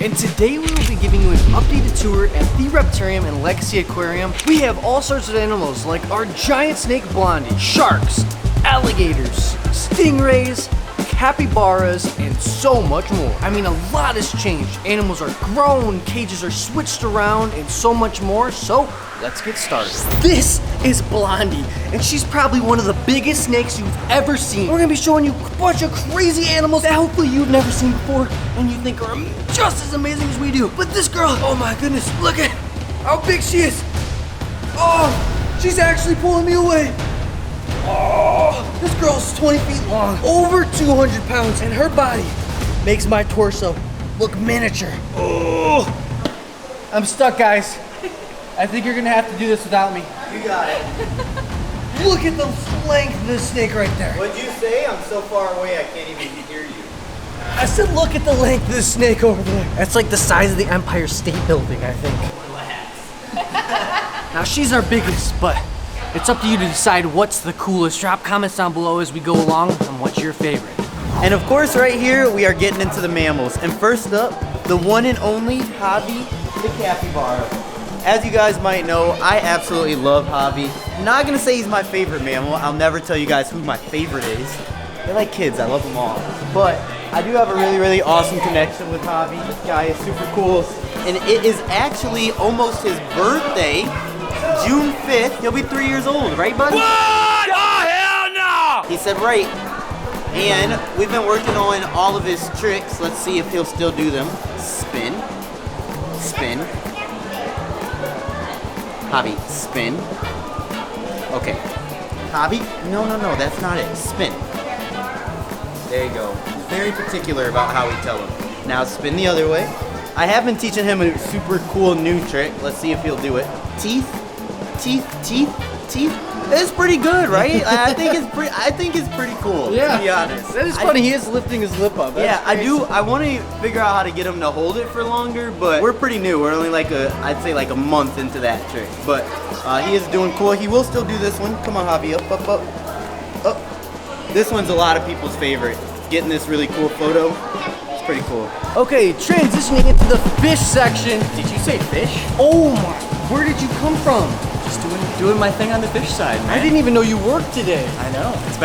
and today we will be giving you an updated tour at the Reptarium and Legacy Aquarium. We have all sorts of animals like our giant snake Blondie, sharks, alligators, stingrays, capybaras, and so much more. I mean, a lot has changed. Animals are grown, cages are switched around, and so much more. So let's get started. This is Blondie, and she's probably one of the biggest snakes you've ever seen. We're gonna be showing you a bunch of crazy animals that hopefully you've never seen before and you think are just as amazing as we do. But this girl, oh my goodness, look at how big she is. Oh, she's actually pulling me away. Oh, this girl's 20 feet long, over 200 pounds, and her body makes my torso look miniature. Oh, I'm stuck, guys. I think you're gonna have to do this without me. You got it. Look at the length of this snake right there. What'd you say? I'm so far away I can't even hear you. I said look at the length of this snake over there. That's like the size of the Empire State Building, I think. Relax. Now she's our biggest, but it's up to you to decide what's the coolest. Drop comments down below as we go along on what's your favorite. And of course, right here, we are getting into the mammals. And first up, the one and only Javi the capybara. As you guys might know, I absolutely love Javi. I'm not gonna say he's my favorite mammal. I'll never tell you guys who my favorite is. They're like kids, I love them all. But I do have a really, really awesome connection with Javi. This guy is super cool. And it is actually almost his birthday. June 5th, he'll be 3 years old, right, buddy? What? Oh, hell no! He said right. And we've been working on all of his tricks. Let's see if he'll still do them. Spin. Spin. Javi, spin. Okay. Javi, no, that's not it. Spin. There you go. Very particular about how we tell him. Now spin the other way. I have been teaching him a super cool new trick. Let's see if he'll do it. Teeth. Teeth. It's pretty good, right? I think it's pretty cool. Yeah. To be honest. That is funny. He is lifting his lip up. That's yeah, crazy. I do. I want to figure out how to get him to hold it for longer, but we're pretty new. We're only like I'd say like a month into that trick. But he is doing cool. He will still do this one. Come on, Javi, up. This one's a lot of people's favorite. Getting this really cool photo. It's pretty cool. Okay, transitioning into the fish section. Did you say fish? Oh my, where did you come from? Just doing my thing on the fish side, man. I didn't even know you worked today. I know. It's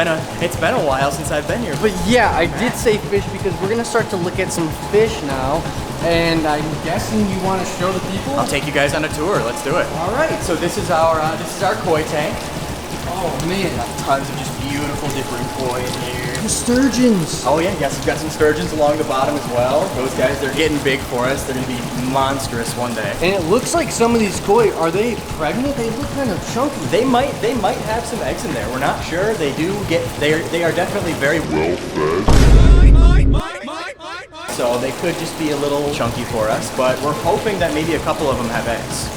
been a while since I've been here. But yeah, I did say fish because we're gonna start to look at some fish now. And I'm guessing you want to show the people? I'll take you guys on a tour. Let's do it. All right. So this is our koi tank. Oh man. Tons of just beautiful different koi in here. The sturgeons. Oh yeah, yes, we've got some sturgeons along the bottom as well. Those guys, they're getting big for us. They're gonna be monstrous one day. And it looks like some of these koi, are they pregnant? They look kind of chunky. They might have some eggs in there. We're not sure. They are definitely very well fed. So they could just be a little chunky for us, but we're hoping that maybe a couple of them have eggs.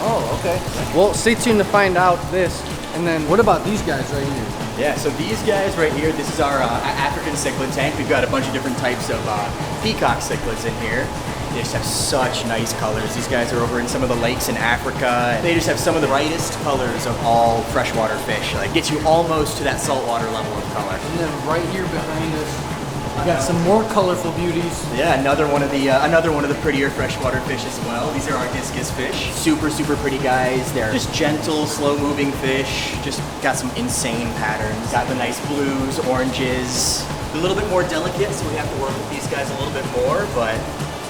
Oh, okay. Well, stay tuned to find out this. And then what about these guys right here? Yeah, so these guys right here, this is our African cichlid tank. We've got a bunch of different types of peacock cichlids in here. They just have such nice colors. These guys are over in some of the lakes in Africa. They just have some of the brightest colors of all freshwater fish. Like, gets you almost to that saltwater level of color. And then right here behind us, we got some more colorful beauties. Yeah, another one of the prettier freshwater fish as well. These are our discus fish. Super, super pretty guys. They're just gentle, slow-moving fish. Just got some insane patterns. Got the nice blues, oranges. A little bit more delicate, so we have to work with these guys a little bit more, but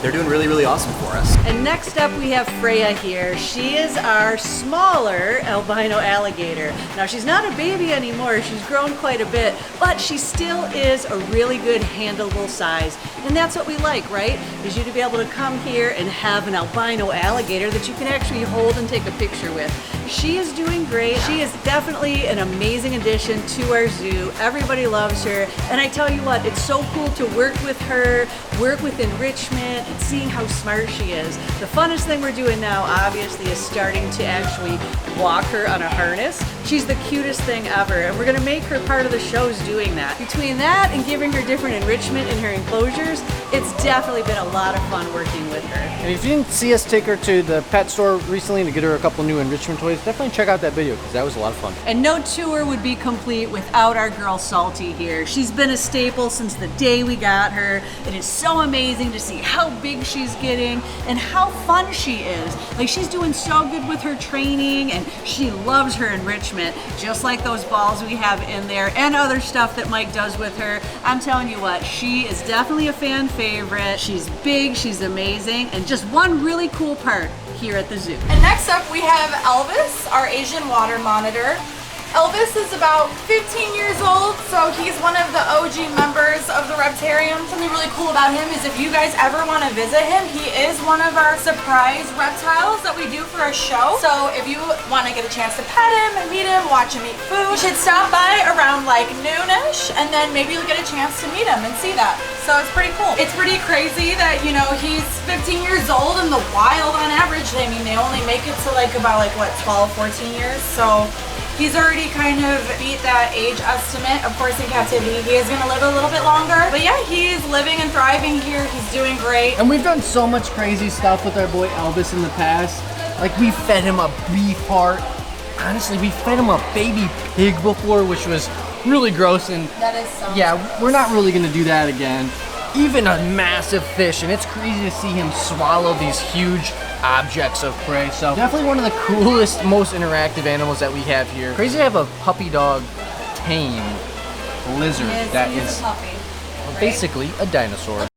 they're doing really, really awesome for us. And next up we have Freya here. She is our smaller albino alligator. Now she's not a baby anymore, she's grown quite a bit, but she still is a really good handleable size. And that's what we like, right? Is you to be able to come here and have an albino alligator that you can actually hold and take a picture with. She is doing great. She is definitely an amazing addition to our zoo. Everybody loves her. And I tell you what, it's so cool to work with her, work with enrichment, and seeing how smart she is. The funnest thing we're doing now, obviously, is starting to actually walk her on a harness. She's the cutest thing ever, and we're gonna make her part of the shows doing that. Between that and giving her different enrichment in her enclosures, it's definitely been a lot of fun working with her. And if you didn't see us take her to the pet store recently to get her a couple new enrichment toys, definitely check out that video because that was a lot of fun. And no tour would be complete without our girl Salty here. She's been a staple since the day we got her. It is so amazing to see how big she's getting and how fun she is. Like, she's doing so good with her training and she loves her enrichment, just like those balls we have in there and other stuff that Mike does with her. I'm telling you what, she is definitely a fan favorite. She's big, she's amazing, and just one really cool part here at the zoo. And next up we have Elvis, our Asian water monitor. Elvis is about 15 years old, so he's one of the OG members of the Reptarium. Something really cool about him is if you guys ever want to visit him, he is one of our surprise reptiles that we do for a show. So if you want to get a chance to pet him and meet him, watch him eat food, you should stop by around like noonish, and then maybe you'll get a chance to meet him and see that. So it's pretty cool. It's pretty crazy that, you know, he's 15 years old in the wild on average. I mean, they only make it to like about like what, 12, 14 years. So he's already kind of beat that age estimate. Of course, in captivity, he is going to live a little bit longer. But yeah, he's living and thriving here. He's doing great. And we've done so much crazy stuff with our boy Elvis in the past. Like, we fed him a beef heart. Honestly, we fed him a baby pig before, which was really gross. And That is so yeah, we're not really gonna do that again. Even a massive fish, and it's crazy to see him swallow these huge objects of prey. So definitely one of the coolest, most interactive animals that we have here. Crazy to have a puppy dog tame lizard that is basically a dinosaur.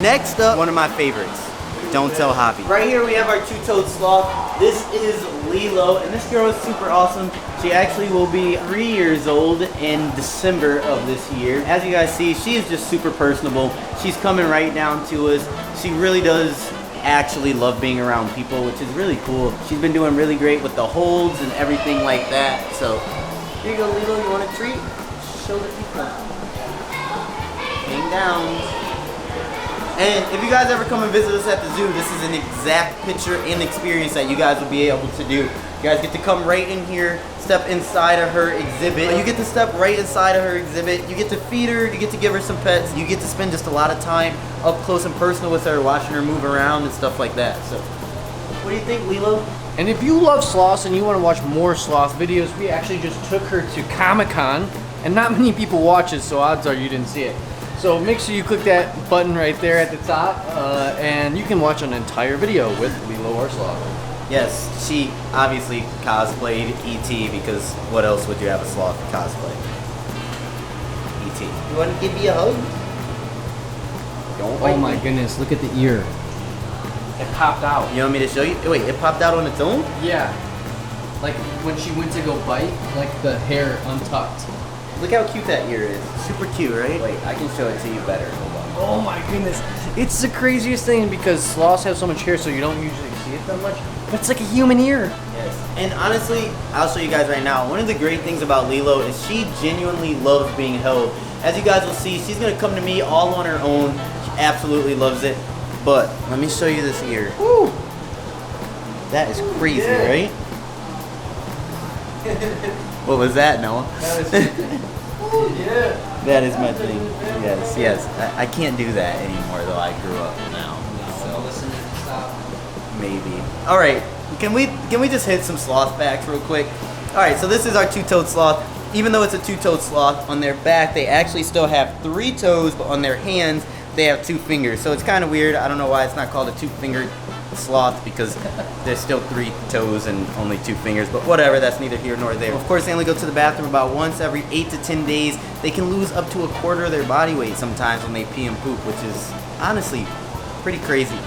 Next up, one of my favorites. Don't tell Javi. Right here we have our two-toed sloth. This is Lilo, and this girl is super awesome. She actually will be 3 years old in December of this year. As you guys see, she is just super personable. She's coming right down to us. She really does actually love being around people, which is really cool. She's been doing really great with the holds and everything like that. So here you go, Lilo. You want a treat? Show the people. Hang down. And if you guys ever come and visit us at the zoo, this is an exact picture and experience that you guys will be able to do. You guys get to come right in here, step inside of her exhibit. You get to step right inside of her exhibit. You get to feed her, you get to give her some pets. You get to spend just a lot of time up close and personal with her, watching her move around and stuff like that. So, what do you think, Lilo? And if you love sloths and you want to watch more sloth videos, we actually just took her to Comic-Con, and not many people watch it, so odds are you didn't see it. So make sure you click that button right there at the top, and you can watch an entire video with Lilo our sloth. Yes, she obviously cosplayed E.T. because what else would you have a sloth cosplay? E.T. You want to give me a hug? Don't Oh my goodness, look at the ear. It popped out. You want me to show you? Wait, it popped out on its own? Yeah. Like when she went to go bite, like the hair untucked. Look how cute that ear is. Super cute, right? Wait, I can show it to you better. Hold on. Oh my goodness. It's the craziest thing because sloths have so much hair, so you don't usually see it that much. But it's like a human ear. Yes. And honestly, I'll show you guys right now. One of the great things about Lilo is she genuinely loves being held. As you guys will see, she's gonna come to me all on her own. She absolutely loves it. But let me show you this ear. Woo! That is crazy, right? What was that, Noah? That is my thing. Yes, yes. I can't do that anymore, though. I grew up now. So maybe. All right. Can we just hit some sloth facts real quick? All right. So this is our two-toed sloth. Even though it's a two-toed sloth, on their back they actually still have 3 toes, but on their hands they have 2 fingers. So it's kind of weird. I don't know why it's not called a two-fingered sloth because there's still 3 toes and only 2 fingers, but whatever, that's neither here nor there. Of course, they only go to the bathroom about once every 8 to 10 days. They can lose up to 1/4 of their body weight sometimes when they pee and poop, which is honestly pretty crazy.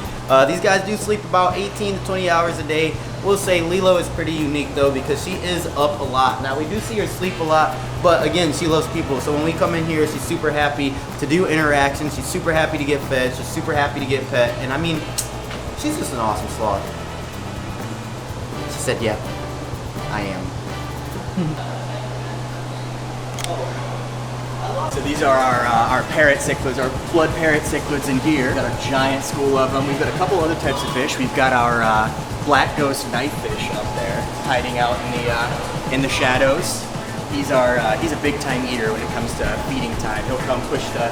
These guys do sleep about 18 to 20 hours a day. We'll say Lilo is pretty unique though because she is up a lot. Now we do see her sleep a lot, but again, she loves people. So when we come in here, she's super happy to do interactions. She's super happy to get fed. She's super happy to get pet. And I mean, she's just an awesome sloth. She said, yeah, I am. So these are our parrot cichlids, our blood parrot cichlids in here. We've got a giant school of them. We've got a couple other types of fish. We've got our black ghost knifefish up there, hiding out in the shadows. He's a big time eater when it comes to feeding time. He'll come push the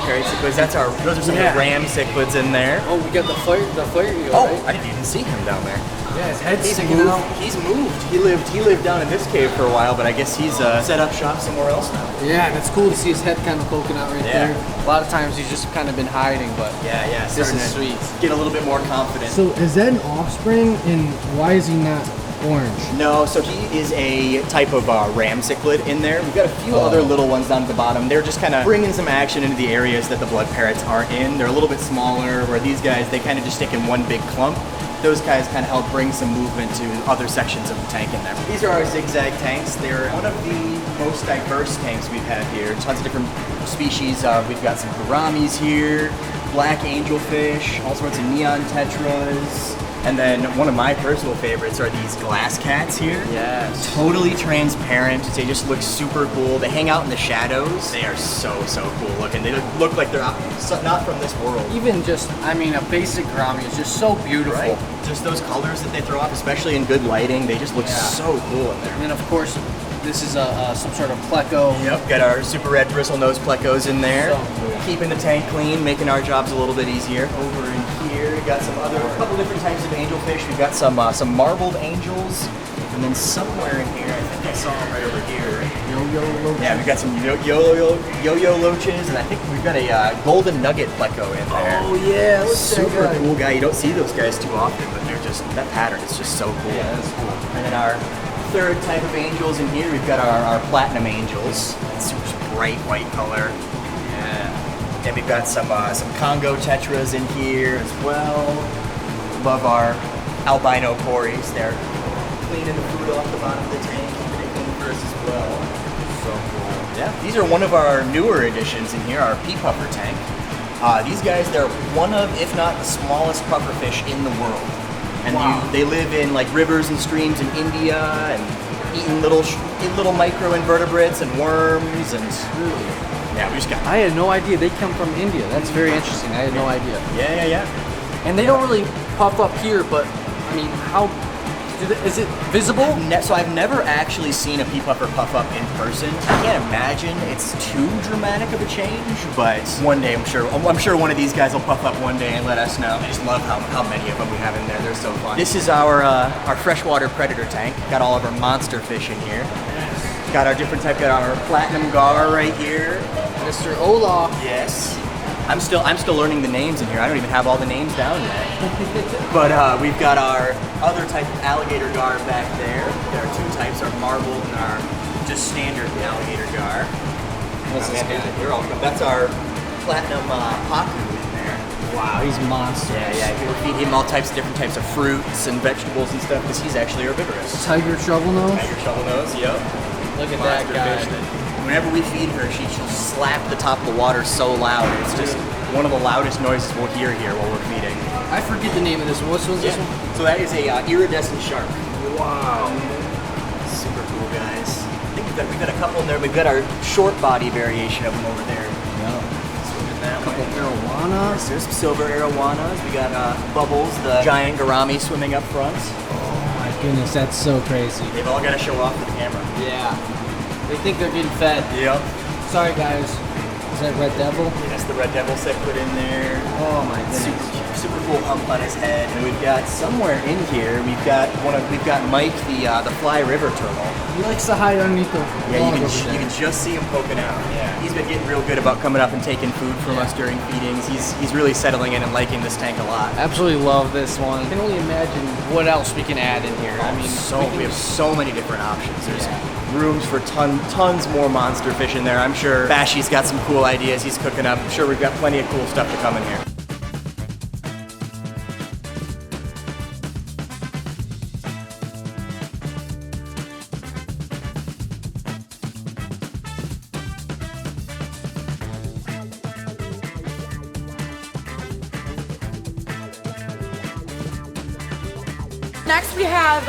parrot cichlids. Those are some of the ram cichlids in there. Oh, we got the fire eagle. Oh, right? I didn't even see him down there. Yeah, his head's He's sticking moved. out. He's moved. He lived down in this cave for a while, but I guess he's set up shop somewhere else now. Yeah, and it's cool to see his head kind of poking out right Yeah. there. A lot of times he's just kind of been hiding, but Yeah, yeah. this starting is to sweet. Get a little bit more confident. So is that an offspring, and why is he not orange? No, so he is a type of ram cichlid in there. We've got a few other little ones down at the bottom. They're just kind of bringing some action into the areas that the blood parrots aren't in. They're a little bit smaller, where these guys, they kind of just stick in one big clump. Those guys kind of help bring some movement to other sections of the tank in there. These are our zigzag tanks. They're one of the most diverse tanks we've had here. Tons of different species. We've got some gouramis here, black angelfish, all sorts of neon tetras. And then one of my personal favorites are these glass cats here. Yes. Totally transparent. They just look super cool. They hang out in the shadows. They are so cool looking. They look like they're not from this world. Even just, I mean, a basic gourami is just so beautiful. Right? Just those colors that they throw off, especially in good lighting, they just look so cool in there. And then, of course, this is some sort of pleco. Yep, got our super red bristle nose plecos in there. So cool. Keeping the tank clean, making our jobs a little bit easier. Over in here, we got a couple different types of angelfish. We've got some marbled angels, and then somewhere in here, I think I saw them right over here. Yo-yo loaches. Yeah, we've got some yo-yo loaches, and I think we've got a golden nugget pleco in there. Oh yeah, look at that Super guy. cool guy. You don't see those guys too often, but they're just, that pattern is just so cool. Yeah, that's cool. And then our third type of angels in here, we've got our platinum angels. Super bright white color. Yeah. Then we've got some Congo tetras in here as well. Love our albino cories. They're cleaning the food off the bottom of the tank, keeping it clean for us as well. So cool. Yeah. These are one of our newer additions in here, our pea puffer tank. These guys, they're one of, if not the smallest pufferfish in the world. And they live in like rivers and streams in India and eating little micro invertebrates and worms and yeah, we just got I had no idea they come from India. That's very interesting. I had no idea. yeah. And they don't really puff up here, but I mean, how is it visible? So I've never actually seen a pea puffer puff up in person. I can't imagine it's too dramatic of a change, but one day I'm sure one of these guys will puff up one day and let us know. I just love how many of them we have in there. They're so fun. This is our freshwater predator tank. Got all of our monster fish in here. Got our different type. Got our platinum gar right here. Mr. Olaf. Yes. I'm still learning the names in here. I don't even have all the names down yet. But we've got our other type of alligator gar back there. There are two types, our marbled and our just standard alligator gar. What's this guy? You're all, that's our platinum pacu in there. Wow, he's monstrous. Yeah. We're feeding him all different types of fruits and vegetables and stuff because he's actually herbivorous. Tiger shovel nose. Tiger shovel nose, yep. Look at Monster that fish guy. that whenever we feed her, she'll slap the top of the water so loud. It's just one of the loudest noises we'll hear here while we're feeding. I forget the name of this one. What's this one? So that is a iridescent shark. Wow. Super cool, guys. I think we've got a couple in there. We've got our short body variation of them over there. Swimming that way. Couple arowanas. There's some silver arowanas. We got Bubbles, the giant gourami swimming up front. Oh my goodness, that's so crazy. They've all got to show off to the camera. Yeah. They think they're getting fed. Yep. Sorry, guys. Is that Red Devil? That's the red devil set put in there. Oh my goodness. Super cool hump on his head. And we've got somewhere in here, we've got Mike, the fly river turtle. He likes to hide underneath the Yeah, log you over there. can just see him poking out. Yeah, he's been getting real good about coming up and taking food from us during feedings. He's really settling in and liking this tank a lot. Absolutely love this one. I can only imagine what else we can add in here. I mean, We have so many different options. There's rooms for tons more monster fish in there. I'm sure Bashy's got some cool ideas he's cooking up. I'm sure we've got plenty of cool stuff to come in here. Next we have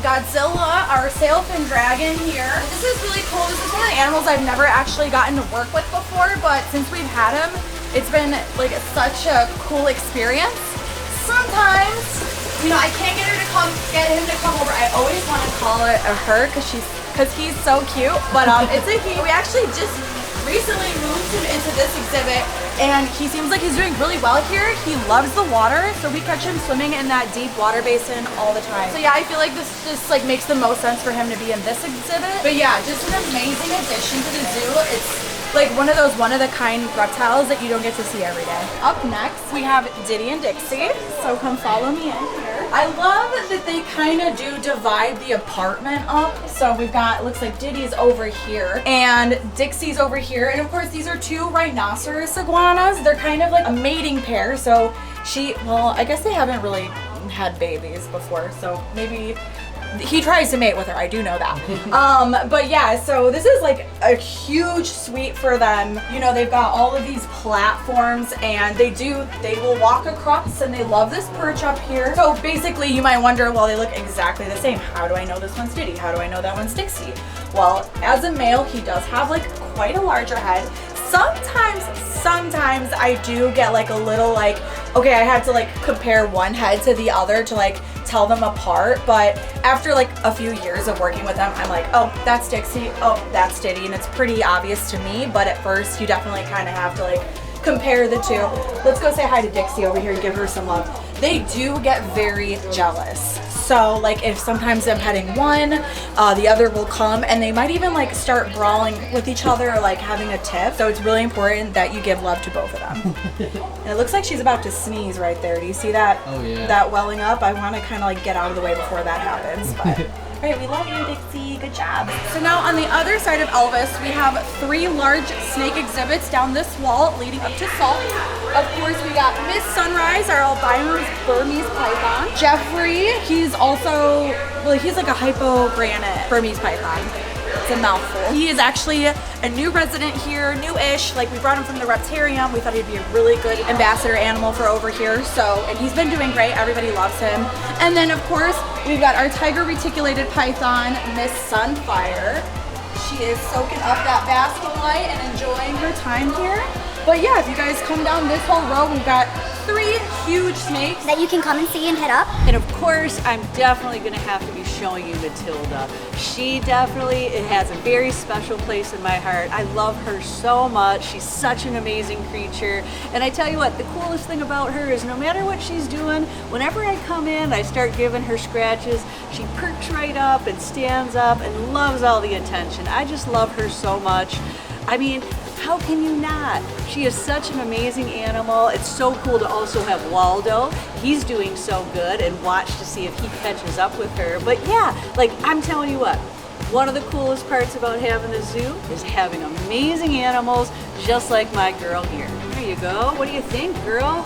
Godzilla, our sailfin dragon here. This is really cool. This is one of the animals I've never actually gotten to work with before, but since we've had him, it's been like such a cool experience. Sometimes, you know, I can't get him to come over. I always want to call it a her because he's so cute, but it's a he. We actually just recently moved him into this exhibit, and he seems like he's doing really well here. He loves the water, so we catch him swimming in that deep water basin all the time. So yeah, I feel like this just like makes the most sense for him to be in this exhibit. But yeah, just an amazing addition to the zoo. It's like one of those one-of-a-kind reptiles that you don't get to see every day. Up next, we have Diddy and Dixie. So come follow me in here. I love that they kind of do divide the apartment up. So we've got, looks like Diddy's over here and Dixie's over here. And of course, these are two rhinoceros iguanas. They're kind of like a mating pair. So well, I guess they haven't really had babies before. So maybe he tries to mate with her, I do know that. But yeah, so this is like a huge suite for them. You know, they've got all of these platforms and they will walk across and they love this perch up here. So basically you might wonder, well, they look exactly the same. How do I know this one's Diddy? How do I know that one's Dixie? Well, as a male, he does have like quite a larger head. Sometimes I do get like a little like, okay, I have to like compare one head to the other to like tell them apart, but after like a few years of working with them, I'm like, oh, that's Dixie, oh, that's Diddy, and it's pretty obvious to me, but at first you definitely kind of have to like compare the two. Let's go say hi to Dixie over here and give her some love. They do get very jealous. So like if sometimes I'm petting one, the other will come and they might even like start brawling with each other or like having a tiff. So it's really important that you give love to both of them. And it looks like she's about to sneeze right there. Do you see that? Oh yeah. That welling up? I want to kind of like get out of the way before that happens. But all right, we love you, Dixie. Good job. So now on the other side of Elvis, we have 3 large snake exhibits down this wall leading up to Salt. Of course, we got Miss Sunrise, our albino Burmese python. Jeffrey, he's also, well, he's like a hypogranate Burmese python. It's a mouthful. He is actually a new resident here, new-ish. Like we brought him from the Reptarium. We thought he'd be a really good ambassador animal for over here. So, and he's been doing great. Everybody loves him. And then of course, we've got our tiger reticulated python, Miss Sunfire. She is soaking up that basking light and enjoying her time here. But yeah, if you guys come down this whole row, we've got 3 huge snakes that you can come and see and hit up. And of course, I'm definitely gonna have to be showing you Matilda. She definitely has a very special place in my heart. I love her so much. She's such an amazing creature. And I tell you what, the coolest thing about her is no matter what she's doing, whenever I come in, I start giving her scratches, she perks right up and stands up and loves all the attention. I just love her so much. I mean, how can you not? She is such an amazing animal. It's so cool to also have Waldo. He's doing so good, and watch to see if he catches up with her. But yeah, like I'm telling you what, one of the coolest parts about having a zoo is having amazing animals just like my girl here. There you go. What do you think, girl?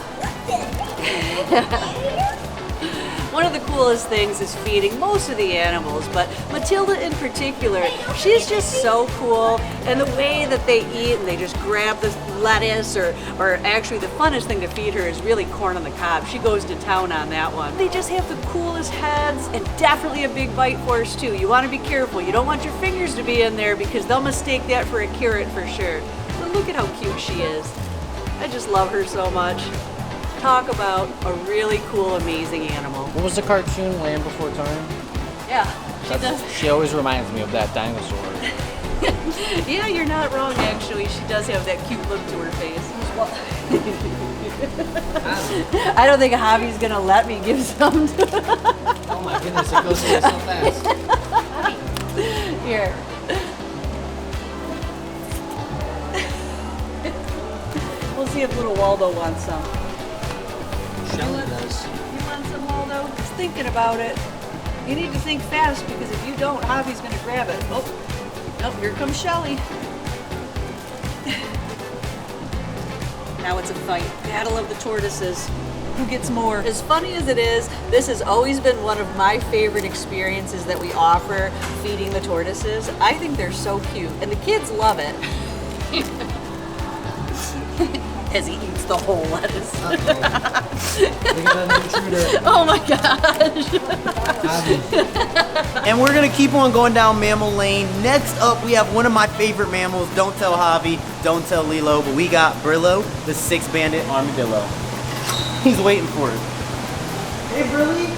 One of the coolest things is feeding most of the animals, but Matilda in particular, she's just so cool. And the way that they eat, and they just grab the lettuce, or actually the funnest thing to feed her is really corn on the cob. She goes to town on that one. They just have the coolest heads, and definitely a big bite force too. You want to be careful. You don't want your fingers to be in there because they'll mistake that for a carrot for sure. But look at how cute she is. I just love her so much. Talk about a really cool, amazing animal. What was the cartoon, Land Before Time? Yeah, she does. She always reminds me of that dinosaur. Yeah, you're not wrong actually. She does have that cute look to her face. I don't think Javi's gonna let me give some to Oh my goodness, it goes away so fast. Here. We'll see if little Waldo wants some. Shelly does. You want some, Waldo? Just thinking about it. You need to think fast because if you don't, Javi's gonna grab it. Oh, nope, here comes Shelly. Now it's a fight. Battle of the tortoises. Who gets more? As funny as it is, this has always been one of my favorite experiences that we offer, feeding the tortoises. I think they're so cute, and the kids love it. As he eats the whole lettuce. Oh my gosh. And we're gonna keep on going down mammal lane. Next up, we have one of my favorite mammals. Don't tell Javi, don't tell Lilo, but we got Brillo, the 6-banded armadillo. He's waiting for it. Hey, Brilly.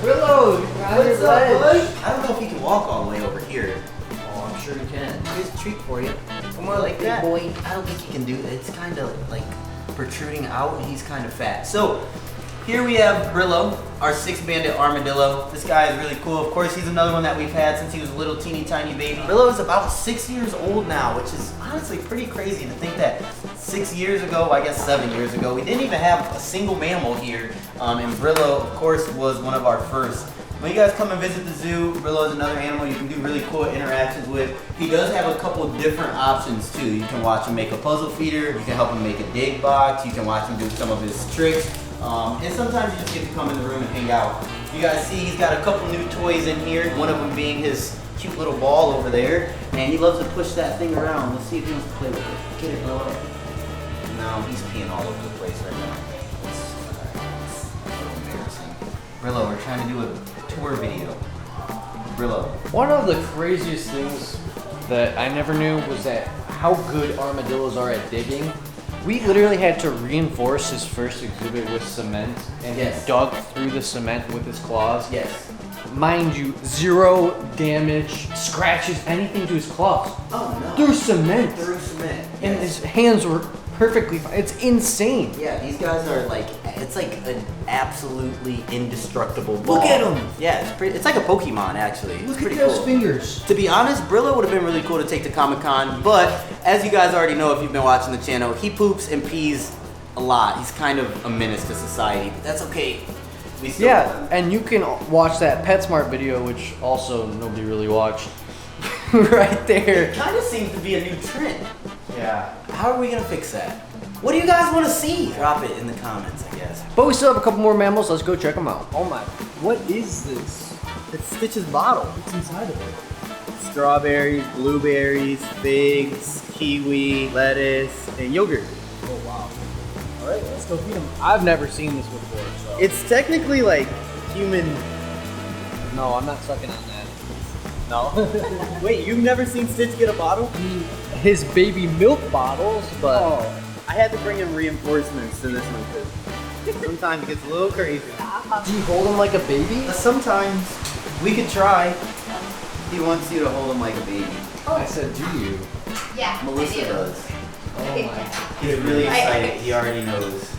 Brillo, what's up, bud? I don't know if he can walk all the way over here. Oh, I'm sure you can. Here's a treat for you. More like that. boy. I don't think he can do that. It's kind of like protruding out, and he's kind of fat. So here we have Brillo, our 6-banded armadillo. This guy is really cool. Of course, he's another one that we've had since he was a little teeny tiny baby. Brillo is about 6 years old now, which is honestly pretty crazy to think that 6 years ago, I guess 7 years ago, we didn't even have a single mammal here. And Brillo, of course, was one of our first. When you guys come and visit the zoo, Brillo is another animal you can do really cool interactions with. He does have a couple of different options too. You can watch him make a puzzle feeder, you can help him make a dig box, you can watch him do some of his tricks. And sometimes you just get to come in the room and hang out. You guys see he's got a couple new toys in here, one of them being his cute little ball over there. And he loves to push that thing around. Let's see if he wants to play with it. Get it, Brillo. No, he's peeing all over the place right now. It's a little embarrassing. Brillo, we're trying to do a tour video. Brillo. One of the craziest things that I never knew was that how good armadillos are at digging. We literally had to reinforce his first exhibit with cement, and Yes. he dug through the cement with his claws. Yes. Mind you, 0 damage, scratches, anything to his claws. Oh no. Through cement. Through cement. And his hands were perfectly fine. It's insane. Yeah, these guys are like, it's like an absolutely indestructible ball. Look at him. Yeah, it's like a Pokemon actually. It's Look pretty at those cool. fingers. To be honest, Brillo would have been really cool to take to Comic-Con, but as you guys already know if you've been watching the channel, he poops and pees a lot. He's kind of a menace to society, but that's okay. We still love him. Yeah, and you can watch that PetSmart video, which also nobody really watched. Right there. It kind of seems to be a new trend. Yeah. How are we gonna fix that? What do you guys want to see? Drop it in the comments, I guess. But we still have a couple more mammals. Let's go check them out. Oh my, what is this? It's Stitch's bottle. What's inside of it? Strawberries, blueberries, figs, kiwi, lettuce, and yogurt. Oh wow. All right, let's go feed him. I've never seen this before, so. It's technically like human. No, I'm not sucking on that. No. Wait, you've never seen Stitch get a bottle? I mean, his baby milk bottles, but Oh, I had to bring him reinforcements to this one because sometimes it gets a little crazy. Do you hold him like a baby? Sometimes we could try. He wants you to hold him like a baby. I said, do you? Yeah, Melissa I do. does. Oh my. He's really excited. He already knows.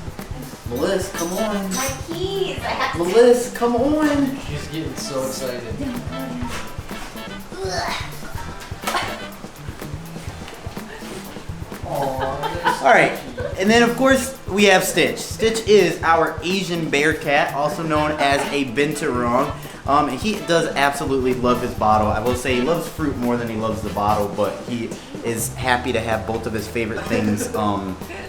Melissa, come on. My keys. I have to. Melissa, come on. She's getting so excited. All right, and then of course we have Stitch. Stitch is our Asian bear cat, also known as a binturong. And he does absolutely love his bottle. I will say he loves fruit more than he loves the bottle, but he is happy to have both of his favorite things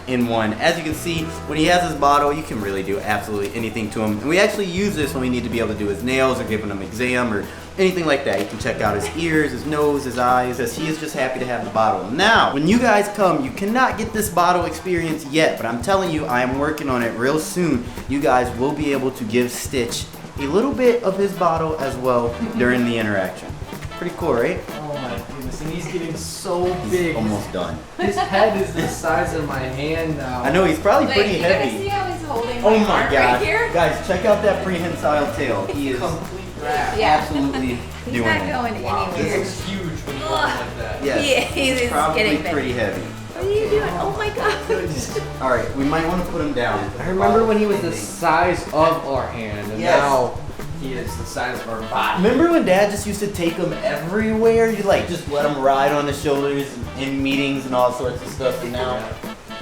in one. As you can see, when he has his bottle, you can really do absolutely anything to him. And we actually use this when we need to be able to do his nails or giving him an exam or anything like that. You can check out his ears, his nose, his eyes, because he is just happy to have the bottle. Now, when you guys come, you cannot get this bottle experience yet, but I'm telling you, I am working on it real soon. You guys will be able to give Stitch a little bit of his bottle as well during the interaction. Pretty cool, right? Oh my goodness, and he's getting so He's big. almost done. His head is the size of my hand now. I know he's probably pretty you guys heavy. see how he's holding Oh my my arm god. right here? Guys, check out that prehensile tail. He is Complete rat. Yeah. absolutely He's doing not it. going This anywhere. is huge when you hold him like that. Yes, Yeah, he's he's probably getting big. pretty heavy. What are you doing? Oh my god. All right, we might want to put him down. I remember when he was the size of our hand, and Yes. now he is the size of our body. Remember when Dad just used to take him everywhere? You like just let him ride on his shoulders in meetings and all sorts of stuff. And now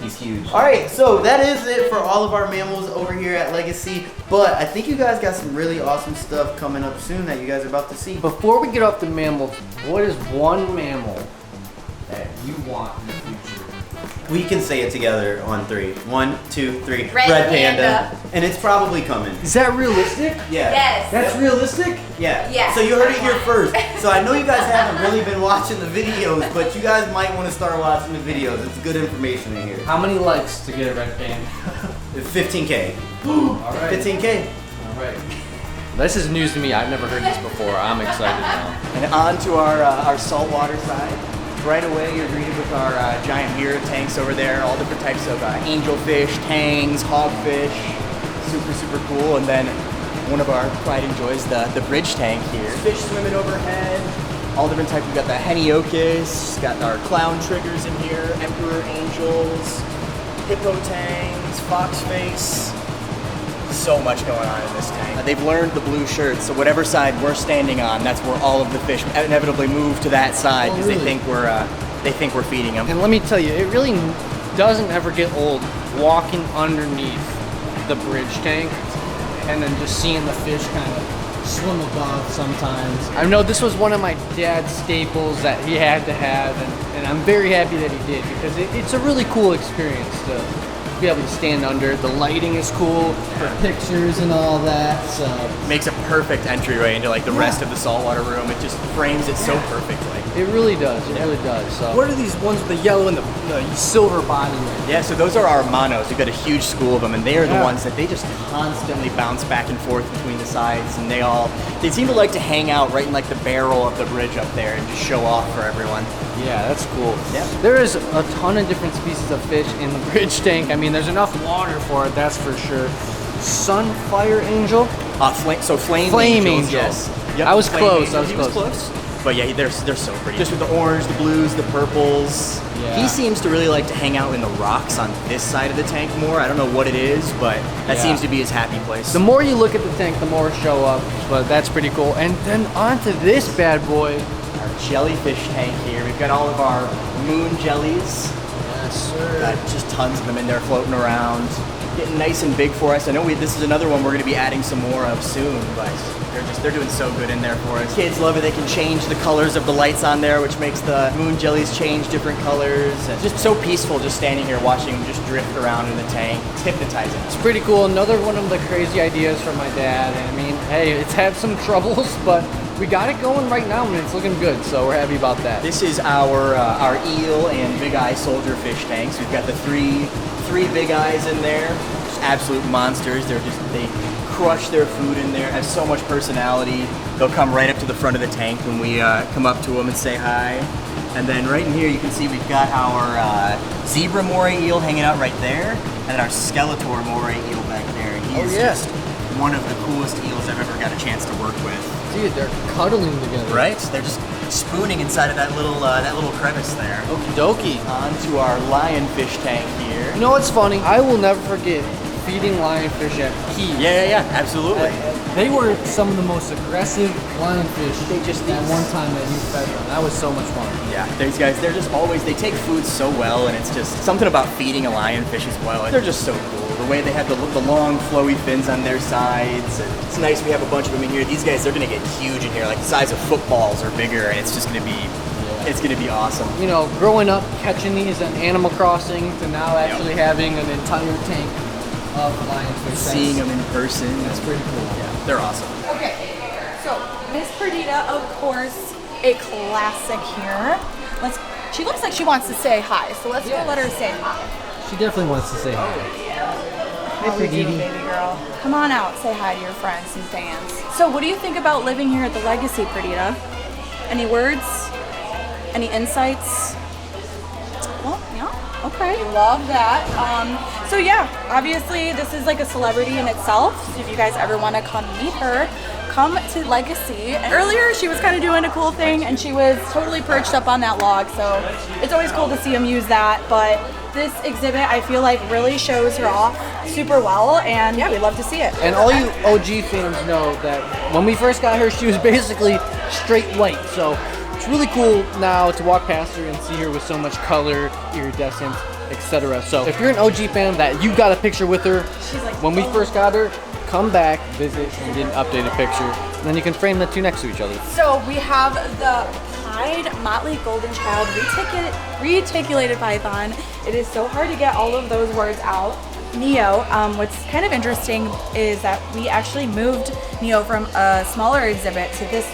he's huge. All right, so that is it for all of our mammals over here at Legacy. But I think you guys got some really awesome stuff coming up soon that you guys are about to see. Before we get off the mammals, what is one mammal that you want in the future? We can say it together on 3. 1, 2, 3. Red panda. And it's probably coming. Is that realistic? Yeah. Yes. That's realistic? Yeah. Yes. So you heard it here first. So I know you guys haven't really been watching the videos, but you guys might want to start watching the videos. It's good information in here. How many likes to get a red panda? 15K. All right. 15K. All right. This is news to me. I've never heard this before. I'm excited now. And on to our saltwater side. Right away, you're greeted with our giant mirror tanks over there, all different types of angelfish, tangs, hogfish, super, super cool. And then one of our pride and joys, the bridge tank here. Fish swimming overhead, All different types. We've got the Heniochus, got our clown triggers in here, emperor angels, hippo tangs, fox face. So much going on in this tank. They've learned the blue shirts, so whatever side we're standing on, that's where all of the fish inevitably move to that side because they think we're feeding them. And let me tell you, it really doesn't ever get old walking underneath the bridge tank and then just seeing the fish kind of swim above sometimes. I know this was one of my dad's staples that he had to have, and I'm very happy that he did because it's a really cool experience to be able to stand under. The lighting is cool for pictures and all that, so Makes a perfect entryway into like the rest of the saltwater room. It just frames it so perfectly. it really does. It really does. So What are these ones with the yellow and the silver body? Yeah, so those are our monos. We've got a huge school of them, and they are the Yeah. ones that they just constantly bounce back and forth between the sides, and they seem to like to hang out right in like the barrel of the bridge up there and just show off for everyone. yeah, that's cool. Yeah. There is a ton of different species of fish in the bridge tank. I mean, there's enough water for it, that's for sure. Sunfire angel. Flame Flame angels, angel. yes. Yep, I was flame close, angel. I was He was close. But yeah, they're so pretty. Just with the orange, the blues, the purples. Yeah. He seems to really like to hang out in the rocks on this side of the tank more. I don't know what it is, but that Yeah. seems to be his happy place. The more you look at the tank, the more show up, but that's pretty cool. And then onto this bad boy. Our jellyfish tank here. We've got all of our moon jellies. Yes, sir. Got just tons of them in there floating around. Getting nice and big for us. I know this is another one we're going to be adding some more of soon, but they're doing so good in there for us. Kids love it. They can change the colors of the lights on there, which makes the moon jellies change different colors. And just so peaceful just standing here watching them just drift around in the tank. It's hypnotizing. It's pretty cool. Another one of the crazy ideas from my dad. And I mean, hey, it's had some troubles, but we got it going right now and it's looking good, so we're happy about that. This is our eel and big eye soldier fish tanks. We've got the three big eyes in there. Just absolute monsters. They crush their food in there. Have so much personality. They'll come right up to the front of the tank when we come up to them and say hi. And then right in here you can see we've got our zebra moray eel hanging out right there, and our Skeletor moray eel back there. And he is just one of the coolest eels I've ever got a chance to work with. Dude, they're cuddling together. Right? They're just spooning inside of that little crevice there. Okie dokie. Onto our lionfish tank here. You know what's funny? I will never forget feeding lionfish at Key. Yeah, absolutely. They were some of the most aggressive lionfish They just at one time that you fed them. That was so much fun. Yeah, these guys, they're just always, they take food so well, and it's just something about feeding a lionfish as well. They're just so cool. The way they have the long, flowy fins on their sides. And it's nice we have a bunch of them in here. These guys, they're going to get huge in here, like the size of footballs or bigger, and it's just going to be, it's going to be awesome. You know, growing up catching these at Animal Crossing to now actually having an entire tank of lionfish. Seeing them in person, That's pretty cool. yeah, they're awesome. Okay, so Miss Perdita, of course, a classic here. She looks like she wants to say hi, so let's go let her say hi. She definitely wants to say hi. How you doing, baby girl? Come on out, say hi to your friends and fans. So what do you think about living here at the Legacy, Perdita? Any words? Any insights? Well, yeah, okay. Love that. So yeah, obviously this is like a celebrity in itself. So if you guys ever want to come meet her, come to Legacy. And earlier she was kind of doing a cool thing and she was totally perched up on that log. So it's always cool to see them use that. But this exhibit, I feel like, really shows her off super well, and yeah, we love to see it. And all you OG fans know that when we first got her, she was basically straight white. So it's really cool now to walk past her and see her with so much color, iridescence, etc. So if you're an OG fan that you got a picture with her when we first got her, come back, visit, and get an updated picture. And then you can frame the two next to each other. So we have the pied Motley Golden Child reticulated python. It is so hard to get all of those words out. Neo, what's kind of interesting is that we actually moved Neo from a smaller exhibit to this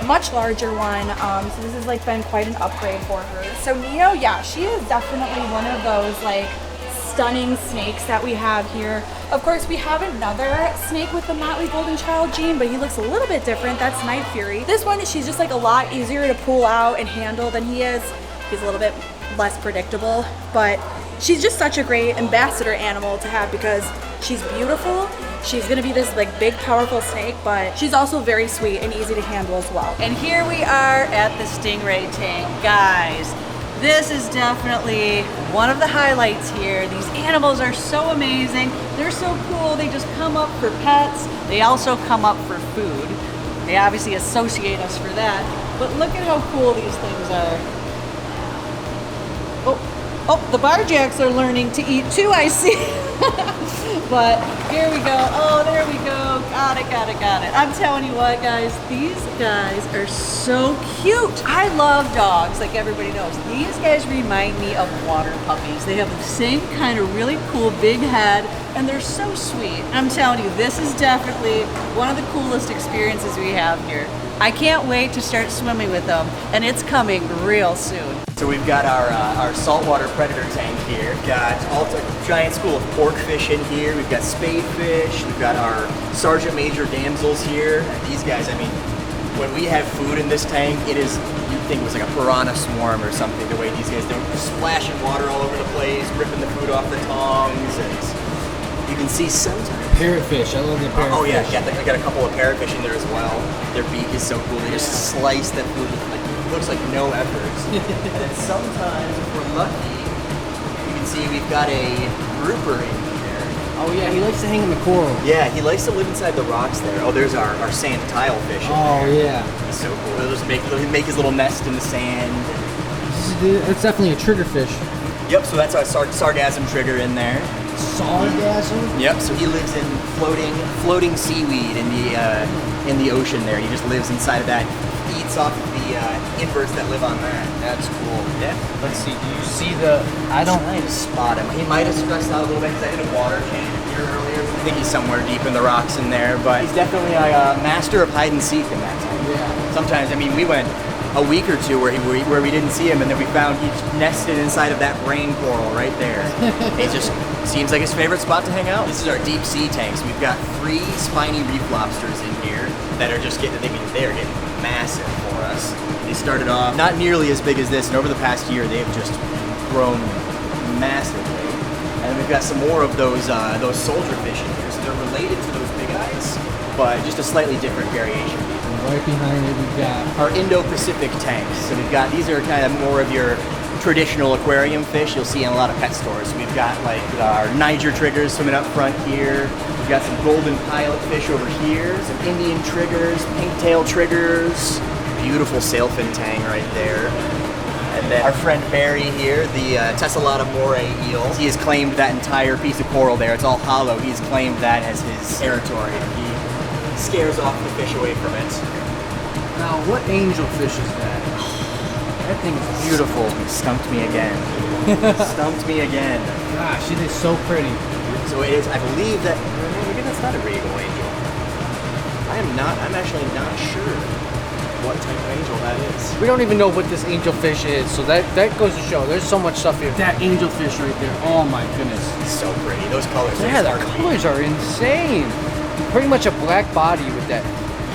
much larger one. So this has like been quite an upgrade for her. So Neo, yeah, she is definitely one of those like stunning snakes that we have here. Of course, we have another snake with the Motley Golden Child gene, but he looks a little bit different. That's Night Fury. This one, she's just like a lot easier to pull out and handle than he is. He's a little bit less predictable, but she's just such a great ambassador animal to have because she's beautiful, She's gonna be this like big, powerful snake, but she's also very sweet and easy to handle as well. And here we are at the stingray tank. Guys, this is definitely one of the highlights here. These animals are so amazing. They're so cool. They just come up for pets. They also come up for food. They obviously associate us for that. But look at how cool these things are. Oh, the barjacks are learning to eat too, I see. But here we go. Oh, there we go. Got it. I'm telling you what, guys, these guys are so cute. I love dogs, like everybody knows. These guys remind me of water puppies. They have the same kind of really cool big head, and they're so sweet. I'm telling you, this is definitely one of the coolest experiences we have here. I can't wait to start swimming with them, and it's coming real soon. So we've got our saltwater predator tank here. We've got a giant school of porkfish in here. We've got spadefish. We've got our sergeant major damsels here. And these guys, I mean, when we have food in this tank, it is, you'd think it was like a piranha swarm or something, the way these guys do, splashing water all over the place, ripping the food off the tongs, and you can see sometimes. Parrotfish, I love the parrotfish. Oh yeah, I got a couple of parrotfish in there as well. Their beak is so cool. They just slice that food with, like, looks like no effort. And then sometimes, if we're lucky, you can see we've got a grouper in here. Oh yeah, he likes to hang in the coral. Yeah, he likes to live inside the rocks there. Oh, there's our sand tile fish in Oh there. yeah. He's so cool. He'll just make his little nest in the sand. It's definitely a triggerfish. Yep, so that's our sargassum trigger in there. Sargassum? Yep, so he lives in floating seaweed in the ocean there. He just lives inside of that, eats off of the inverts that live on that. That's cool. Yeah. Let's see, do you see the... I don't... Trying to spot him. He might have stressed out a little bit because I hit a water cannon here earlier. I think he's somewhere deep in the rocks in there, but he's definitely a master of hide and seek in that time. Yeah. Sometimes, I mean, we went a week or two where we didn't see him, and then we found he nested inside of that brain coral right there. It just seems like his favorite spot to hang out. This is our deep sea tanks. We've got 3 spiny reef lobsters in here that are just getting, they are getting massive for us. They started off not nearly as big as this, and over the past year they have just grown massively. And then we've got some more of those soldier fish in here, so they're related to those big eyes, but just a slightly different variation. Right behind it, we've got Our Indo-Pacific tanks. So we've got, these are kind of more of your traditional aquarium fish you'll see in a lot of pet stores. So we've got like our Niger triggers swimming up front here. We've got some golden pilot fish over here, some Indian triggers, pink-tail triggers, beautiful sailfin tang right there. And then our friend Barry here, the Tessellata moray eel. He has claimed that entire piece of coral there. It's all hollow. He's claimed that as his territory. He scares off the fish away from it. Now, what angelfish is that? That thing is beautiful. Stumped me again. Stumped me again. Gosh, it is so pretty. So it is, I believe that, maybe that's not a regal angel. I'm actually not sure what type of angel that is. We don't even know what this angelfish is, so that goes to show. There's so much stuff here. That angelfish right there, oh my goodness. It's so pretty. Those colors. Yeah, the colors are insane. Pretty much a black body with that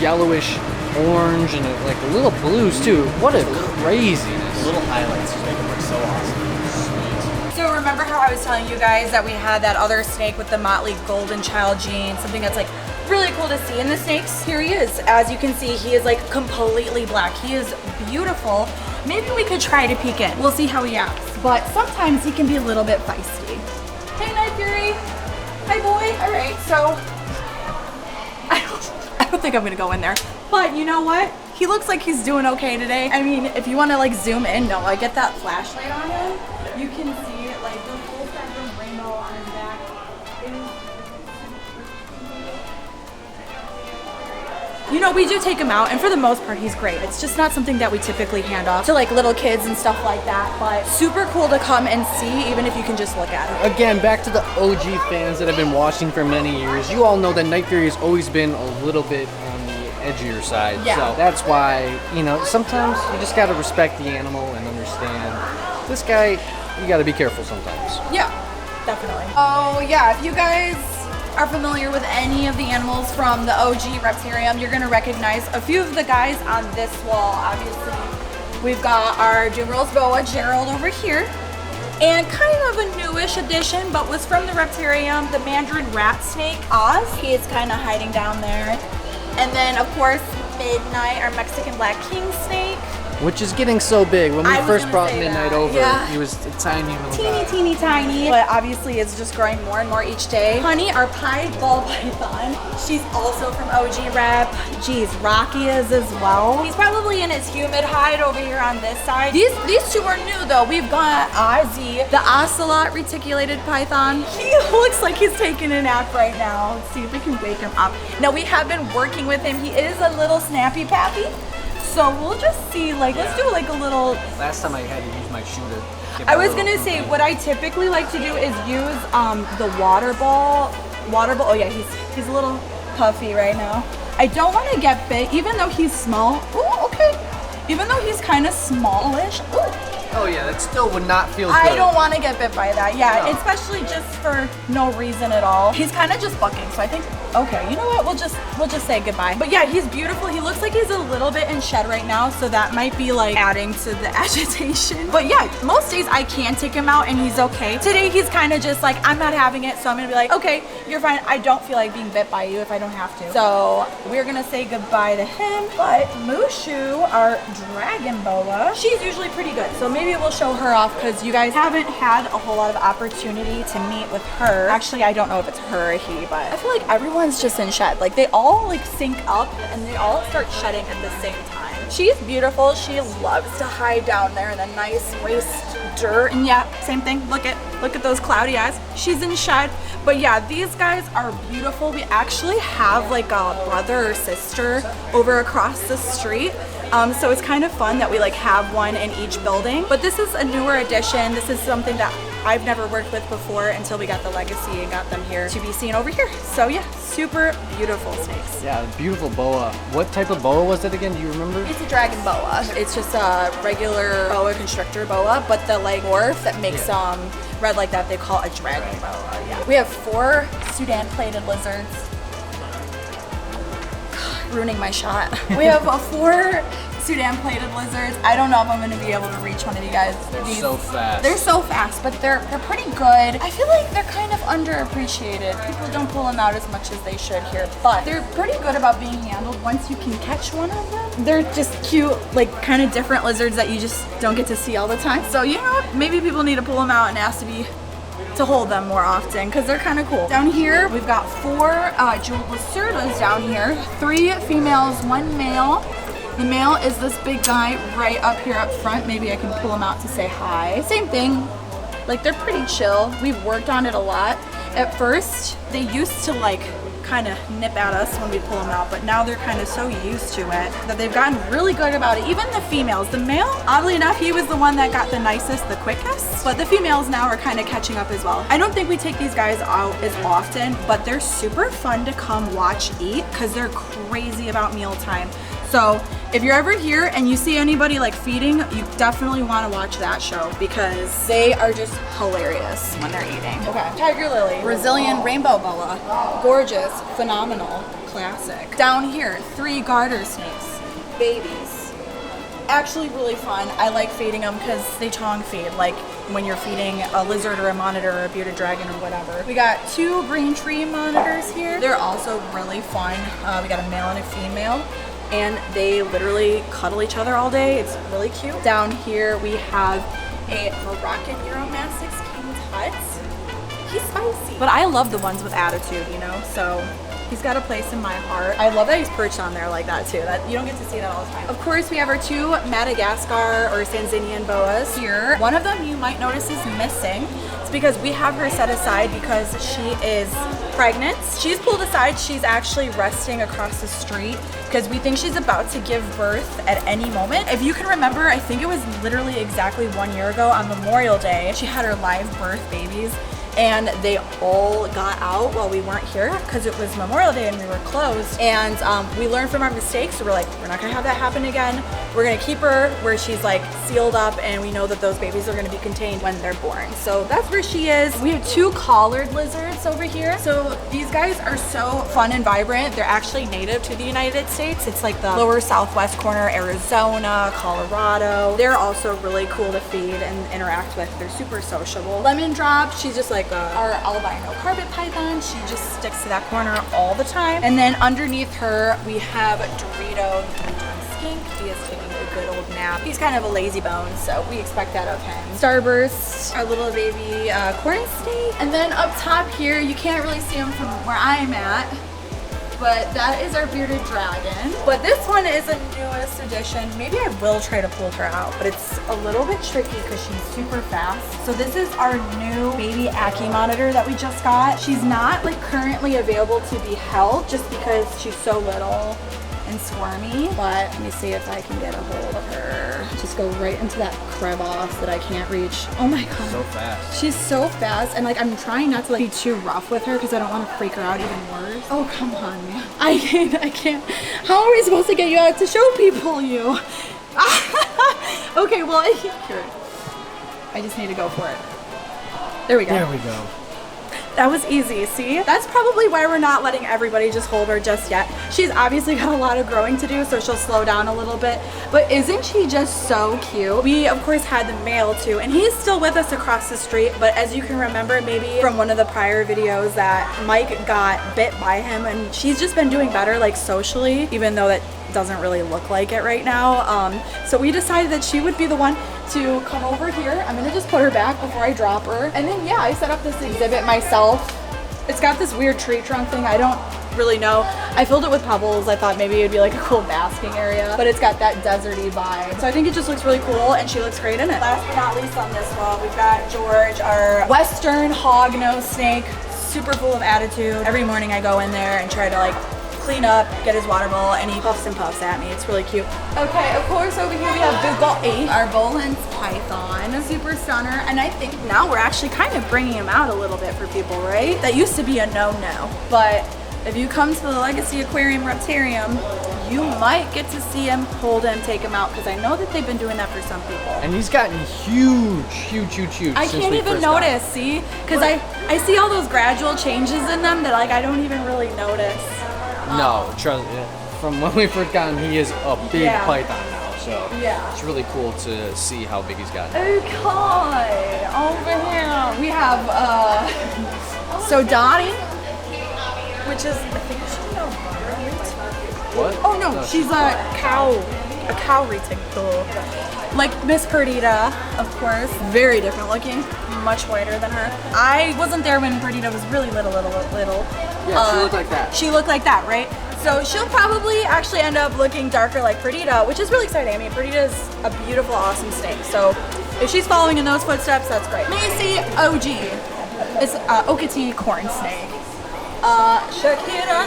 yellowish orange and like a little blues too. What a craziness. The little highlights just make them look so awesome. So remember how I was telling you guys that we had that other snake with the motley golden child gene, something that's like really cool to see in the snakes? Here he is. As you can see, he is like completely black. He is beautiful. Maybe we could try to peek in. We'll see how he acts. But sometimes he can be a little bit feisty. Hey, Night Fury. Hi, boy. All right, so I don't think I'm gonna go in there. But you know what? He looks like he's doing okay today. I mean, if you wanna like zoom in, no, I get that flashlight on him. You can see like the full spectrum rainbow on his back. You know, we do take him out, and for the most part, he's great. It's just not something that we typically hand off to like little kids and stuff like that, but super cool to come and see, even if you can just look at it. Again, back to the OG fans that have been watching for many years. You all know that Night Fury has always been a little bit on the edgier side. Yeah. So that's why, you know, sometimes you just gotta respect the animal and understand. This guy, you gotta be careful sometimes. Yeah, definitely. Oh yeah, if you guys are familiar with any of the animals from the OG Reptarium, you're gonna recognize a few of the guys on this wall. Obviously, we've got our Dumeral's boa, Gerald, over here. And kind of a newish addition, but was from the Reptarium, the Mandarin rat snake, Oz. He is kind of hiding down there. And then, of course, Midnight, our Mexican black king snake. Which is getting so big. When we I was first gonna brought say Midnight that. over, Yeah. he was a tiny little guy. Teeny tiny, but obviously it's just growing more and more each day. Honey, our pied ball python, she's also from OG Rep. Geez, Rocky is as well. He's probably in his humid hide over here on this side. These two are new though. We've got Ozzy, the ocelot reticulated python. He looks like he's taking a nap right now. Let's see if we can wake him up. Now we have been working with him. He is a little snappy pappy. So we'll just see, like, let's do like a little. Last time I had to use my shooter. I was gonna say what I typically like to do is use the water ball. Oh yeah, he's a little puffy right now. I don't want to get bit, even though he's small. Ooh, okay. Even though he's kind of smallish. Ooh. Oh yeah, that still would not feel good. I don't want to get bit by that. Yeah, No. especially just for no reason at all. He's kind of just bucking, so I think, okay, you know what? We'll just say goodbye. But yeah, he's beautiful. He looks like he's a little bit in shed right now, so that might be like adding to the agitation. But yeah, most days I can take him out and he's okay. Today he's kind of just like, I'm not having it, so I'm gonna be like, okay, you're fine. I don't feel like being bit by you if I don't have to. So we're gonna say goodbye to him. But Mushu, our dragon boa, she's usually pretty good. So maybe we'll show her off because you guys haven't had a whole lot of opportunity to meet with her. Actually, I don't know if it's her or he, but I feel like everyone's just in shed. Like they all like sync up and they all start shedding at the same time. She's beautiful. She loves to hide down there in the nice waist dirt. And yeah, same thing. Look at those cloudy eyes. She's in shed. But yeah, these guys are beautiful. We actually have like a brother or sister over across the street. So it's kind of fun that we like have one in each building. But this is a newer addition. This is something that I've never worked with before until we got the legacy and got them here to be seen over here. So yeah, super beautiful snakes. Yeah, beautiful boa. What type of boa was it again? Do you remember? It's a dragon boa. It's just a regular boa constrictor boa, but the like morph that makes red like that, they call a dragon boa. Yeah. We have 4 Sudan plated lizards. Ruining my shot. We have 4 Sudan plated lizards. I don't know if I'm gonna be able to reach one of you guys. So fast. They're so fast, but they're pretty good. I feel like they're kind of underappreciated. People don't pull them out as much as they should here, but they're pretty good about being handled once you can catch one of them. They're just cute, like kind of different lizards that you just don't get to see all the time. So you know, maybe people need to pull them out and ask to hold them more often because they're kind of cool. Down here, we've got 4 jeweled lacerdas down here, 3 females, 1 male. The male is this big guy right up here up front. Maybe I can pull him out to say hi. Same thing, like they're pretty chill. We've worked on it a lot. At first, they used to like kind of nip at us when we pull them out, but now they're kind of so used to it that they've gotten really good about it. Even the females. The male, oddly enough, he was the one that got the nicest, the quickest, but the females now are kind of catching up as well. I don't think we take these guys out as often, but they're super fun to come watch eat because they're crazy about mealtime. So if you're ever here and you see anybody like feeding, you definitely want to watch that show because they are just hilarious when they're eating. Okay, Tiger Lily, Brazilian rainbow boa, gorgeous, phenomenal, classic. Down here, 3 garter snakes, babies. Actually really fun. I like feeding them because they tongue feed, like when you're feeding a lizard or a monitor or a bearded dragon or whatever. We got 2 green tree monitors here. They're also really fun. We got a male and a female, and they literally cuddle each other all day. It's really cute. Down here we have a Moroccan Euromastix King Tut. He's spicy. But I love the ones with attitude, you know, so he's got a place in my heart. I love that he's perched on there like that too. That you don't get to see that all the time. Of course, we have our 2 Madagascar or Tanzanian boas here. One of them you might notice is missing. It's because we have her set aside because she is pregnant. She's pulled aside. She's actually resting across the street because we think she's about to give birth at any moment. If you can remember, I think it was literally exactly 1 year ago on Memorial Day, she had her live birth babies. and they all got out while we weren't here because it was Memorial Day and we were closed. And we learned from our mistakes, so we're like, we're not gonna have that happen again. We're gonna keep her where she's like sealed up, and we know that those babies are gonna be contained when they're born. So that's where she is. We have 2 collared lizards over here. So these guys are so fun and vibrant. They're actually native to the United States. It's like the lower southwest corner, Arizona, Colorado. They're also really cool to feed and interact with. They're super sociable. Lemon Drop, she's just like our albino carpet python. She just sticks to that corner all the time. And then underneath her, we have Dorito, the Penguin skink. He is taking a good old nap. He's kind of a lazy bone, so we expect that of him. Starburst, our little baby corn snake. And then up top here, you can't really see him from where I'm at, but that is our bearded dragon. But this one is a newest addition. Maybe I will try to pull her out, but it's a little bit tricky because she's super fast. So this is our new baby Ackie monitor that we just got. She's not like currently available to be held just because she's so little and squirmy, but let me see if I can get a hold of her. Just go right into that crevasse that I can't reach. Oh my god. So fast. She's so fast, and like I'm trying not to like be too rough with her because I don't want to freak her out even worse. Oh come on, man. I can't. How are we supposed to get you out to show people you? Okay, well here. I just need to go for it. There we go. There we go. That was easy, see? That's probably why we're not letting everybody just hold her just yet. She's obviously got a lot of growing to do, so she'll slow down a little bit. But isn't she just so cute? We, of course, had the male too, and he's still with us across the street, but as you can remember maybe from one of the prior videos that Mike got bit by him, and she's just been doing better like socially, even though that doesn't really look like it right now. So we decided that she would be the one to come over here. I'm gonna just put her back before I drop her. And then yeah, I set up this exhibit myself. It's got this weird tree trunk thing. I don't really know. I filled it with pebbles. I thought maybe it'd be like a cool basking area, but it's got that deserty vibe. So I think it just looks really cool, and she looks great in it. Last but not least on this wall, we've got George, our Western hognose snake, super full of attitude. Every morning I go in there and try to like clean up, get his water bowl, and he puffs and puffs at me. It's really cute. Okay, of course over here we have Bugatti, our Boland's python, a super stunner, and I think now we're actually kind of bringing him out a little bit for people, right? That used to be a no-no, but if you come to the Legacy Aquarium Reptarium, you might get to see him, hold him, take him out, because I know that they've been doing that for some people. And he's gotten huge. I can't even notice, see? Because I see all those gradual changes in them that like I don't even really notice. No, trust me. From when we first got him, he is a big python now. So yeah, it's really cool to see how big he's gotten. Okay, over here we have so Donnie, which is I think she's no What? Oh no, she's a cow reticule. Like Miss Perdita, of course, very different looking, much whiter than her. I wasn't there when Perdita was really little. Yeah, she looked like that. She looked like that, right? So she'll probably actually end up looking darker like Perdita, which is really exciting. I mean, Perdita is a beautiful, awesome snake. So if she's following in those footsteps, that's great. Macy OG is Okatee corn snake. Shakira.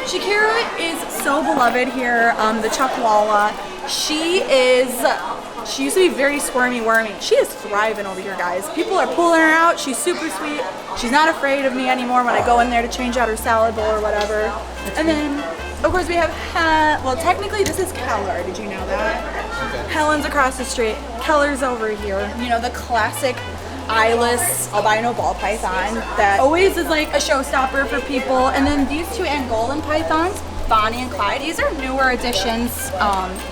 Shakira is so beloved here, the Chuckwalla. She used to be very squirmy, wormy. She is thriving over here, guys. People are pulling her out. She's super sweet. She's not afraid of me anymore when I go in there to change out her salad bowl or whatever. And then, of course, we have, well, technically this is Keller. Did you know that? Okay. Helen's across the street. Keller's over here. You know, the classic eyeless albino ball python that always is like a showstopper for people. And then these two Angolan pythons, Bonnie and Clyde, these are newer additions.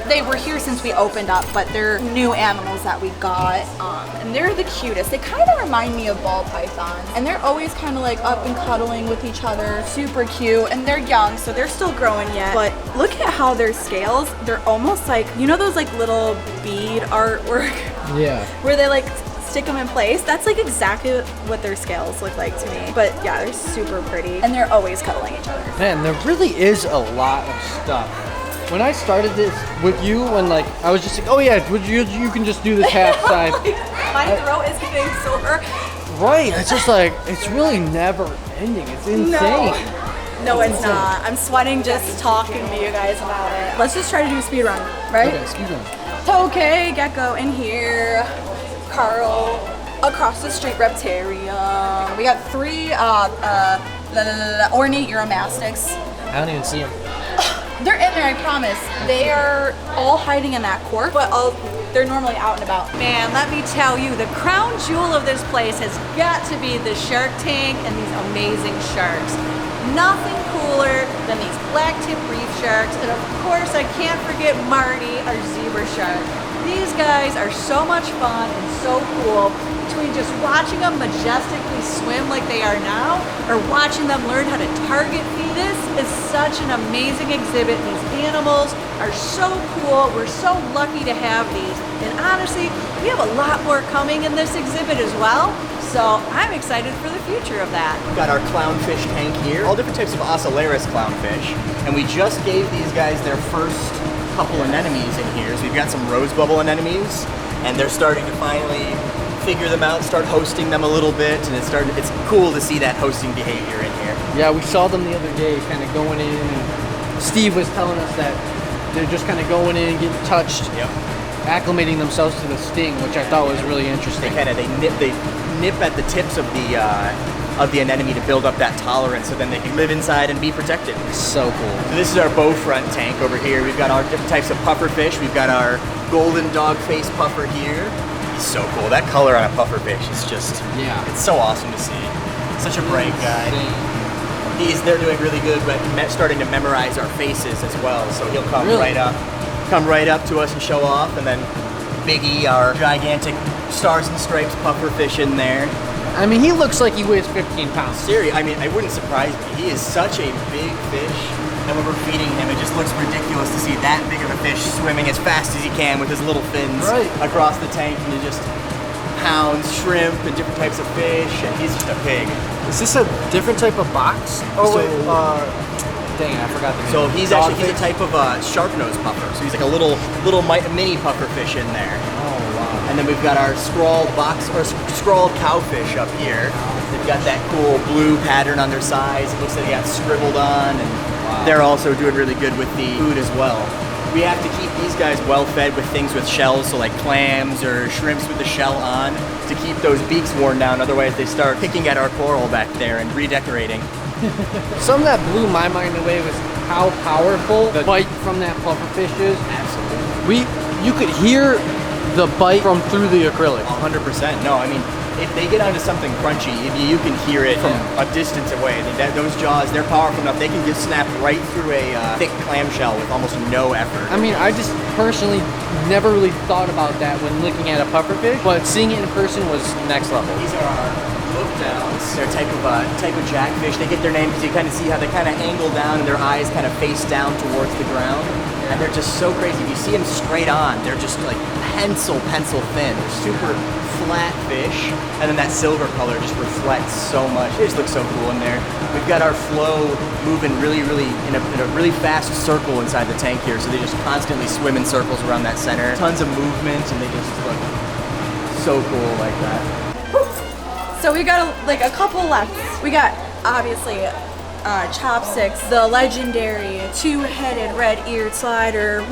They were here since we opened up, but they're new animals that we got. And they're the cutest. They kind of remind me of ball pythons. And they're always kind of like up and cuddling with each other. Super cute. And they're young, so they're still growing yet. But look at how their scales, they're almost like, you know those like little bead artwork? Yeah. Where they like stick them in place. That's like exactly what their scales look like to me. But yeah, they're super pretty and they're always cuddling each other. Man, there really is a lot of stuff. When I started this with you, when like I was just like, oh yeah, you can just do this half side. My throat is getting sore. Right, it's just like it's really never ending. It's insane. No, it's not. I'm sweating just talking to you guys about it. Let's just try to do a speed run, right? Okay, speed run. Okay, gecko in here. Carl, across the street Reptarium. We got 3 ornate Uromastics. I don't even see him. They're in there, I promise. They are all hiding in that cork, but they're normally out and about. Man, let me tell you, the crown jewel of this place has got to be the shark tank and these amazing sharks. Nothing cooler than these black-tip reef sharks, and of course I can't forget Marty, our zebra shark. These guys are so much fun and so cool. Between just watching them majestically swim like they are now, or watching them learn how to target feed, this is such an amazing exhibit. These animals are so cool. We're so lucky to have these. And honestly, we have a lot more coming in this exhibit as well. So I'm excited for the future of that. We've got our clownfish tank here, all different types of Ocellaris clownfish. And we just gave these guys their first couple anemones in here. So we've got some rose bubble anemones, and they're starting to finally figure them out, start hosting them a little bit, and it's cool to see that hosting behavior in here. Yeah, we saw them the other day kind of going in, and Steve was telling us that they're just kind of going in, getting touched, Yep. acclimating themselves to the sting, which I thought was really interesting. They nip at the tips of the anemone to build up that tolerance, so then they can live inside and be protected. So cool. So this is our bow front tank over here. We've got our different types of pufferfish. We've got our golden dogface puffer here. He's so cool. That color on a pufferfish is just, it's so awesome to see. Such a bright guy. They're doing really good, but starting to memorize our faces as well. So he'll come right up to us and show off. And then Biggie, our gigantic stars and stripes pufferfish in there. I mean, he looks like he weighs 15 pounds. Seriously, I mean, it wouldn't surprise me. He is such a big fish, and when we're feeding him, it just looks ridiculous to see that big of a fish swimming as fast as he can with his little fins across the tank, and he just pounds shrimp and different types of fish, and he's just a pig. Is this a different type of box? Oh, dang it, I forgot the name. So he's a type of shark nose puffer. So he's like a little mini puffer fish in there. Oh wow! And then we've got our scrawled cowfish up here. They've got that cool blue pattern on their sides. It looks like they got scribbled on, and they're also doing really good with the food as well. We have to keep these guys well fed with things with shells, so like clams or shrimps with the shell on, to keep those beaks worn down. Otherwise, they start picking at our coral back there and redecorating. Something that blew my mind away was how powerful the bite from that pufferfish is. Absolutely. You could hear the bite from through the acrylic. 100%. No, I mean, if they get onto something crunchy, you can hear it from a distance away. Those jaws, they're powerful enough. They can just snap right through a thick clamshell with almost no effort. I mean, I just personally never really thought about that when looking at a pufferfish, but seeing it in person was next level. These are our look downs. They're a type of jackfish. They get their name because you kind of see how they kind of angle down and their eyes kind of face down towards the ground. And they're just so crazy. If you see them straight on, they're just like pencil thin. They're super flat fish, and then that silver color just reflects so much. They just look so cool in there. We've got our flow moving really in a really fast circle inside the tank here, so they just constantly swim in circles around that center. Tons of movement, and they just look so cool like that. So we got a couple left. We got obviously chopsticks, the legendary two-headed red-eared slider,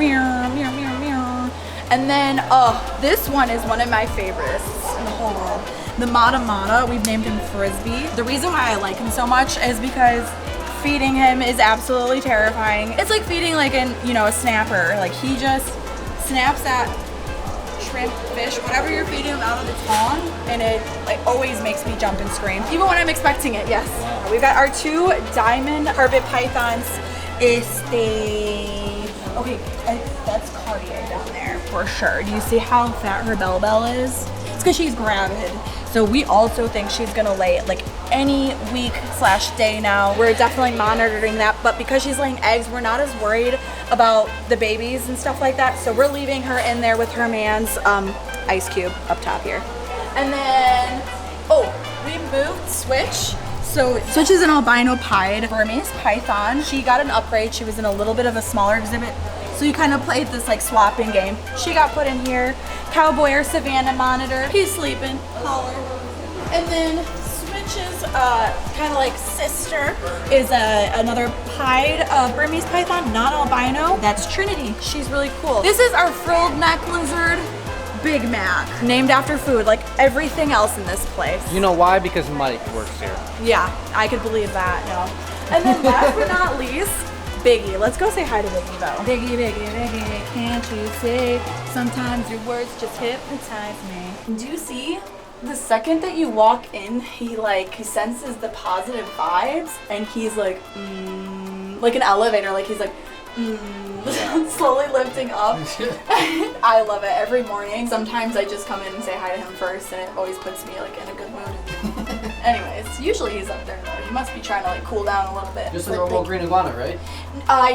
and then this one is one of my favorites in the whole world. The Mata, we've named him Frisbee. The reason why I like him so much is because feeding him is absolutely terrifying. It's like feeding like a snapper. Like he just snaps that shrimp, fish, whatever you're feeding him out of the tongue, and it like always makes me jump and scream, even when I'm expecting it. Yes. We've got our 2 diamond carpet pythons. Okay, that's Cartier down there for sure. Do you see how fat her bell is? It's because she's gravid. So we also think she's gonna lay like any week/day now. We're definitely monitoring that, but because she's laying eggs, we're not as worried about the babies and stuff like that. So we're leaving her in there with her man's ice cube up top here. And then, we moved Switch. So Switch is an albino pied Burmese python. She got an upgrade. She was in a little bit of a smaller exhibit. So you kind of played this like swapping game. She got put in here. Cowboy or Savannah monitor. He's sleeping. Holler. And then Switch's kind of like sister is another pied Burmese python, not albino. That's Trinity. She's really cool. This is our frilled neck lizard. Big Mac, named after food, like everything else in this place. You know why? Because Mike works here. Yeah, I could believe that, no. And then last but not least, Biggie. Let's go say hi to Biggie though. Biggie, Biggie, Biggie, can't you say sometimes your words just hypnotize me. Do you see? The second that you walk in, he senses the positive vibes, and he's like an elevator, like he's like, slowly lifting up. I love it every morning. Sometimes I just come in and say hi to him first, and it always puts me like in a good mood. Anyways, usually he's up there though. He must be trying to like cool down a little bit. Just a normal green iguana, right?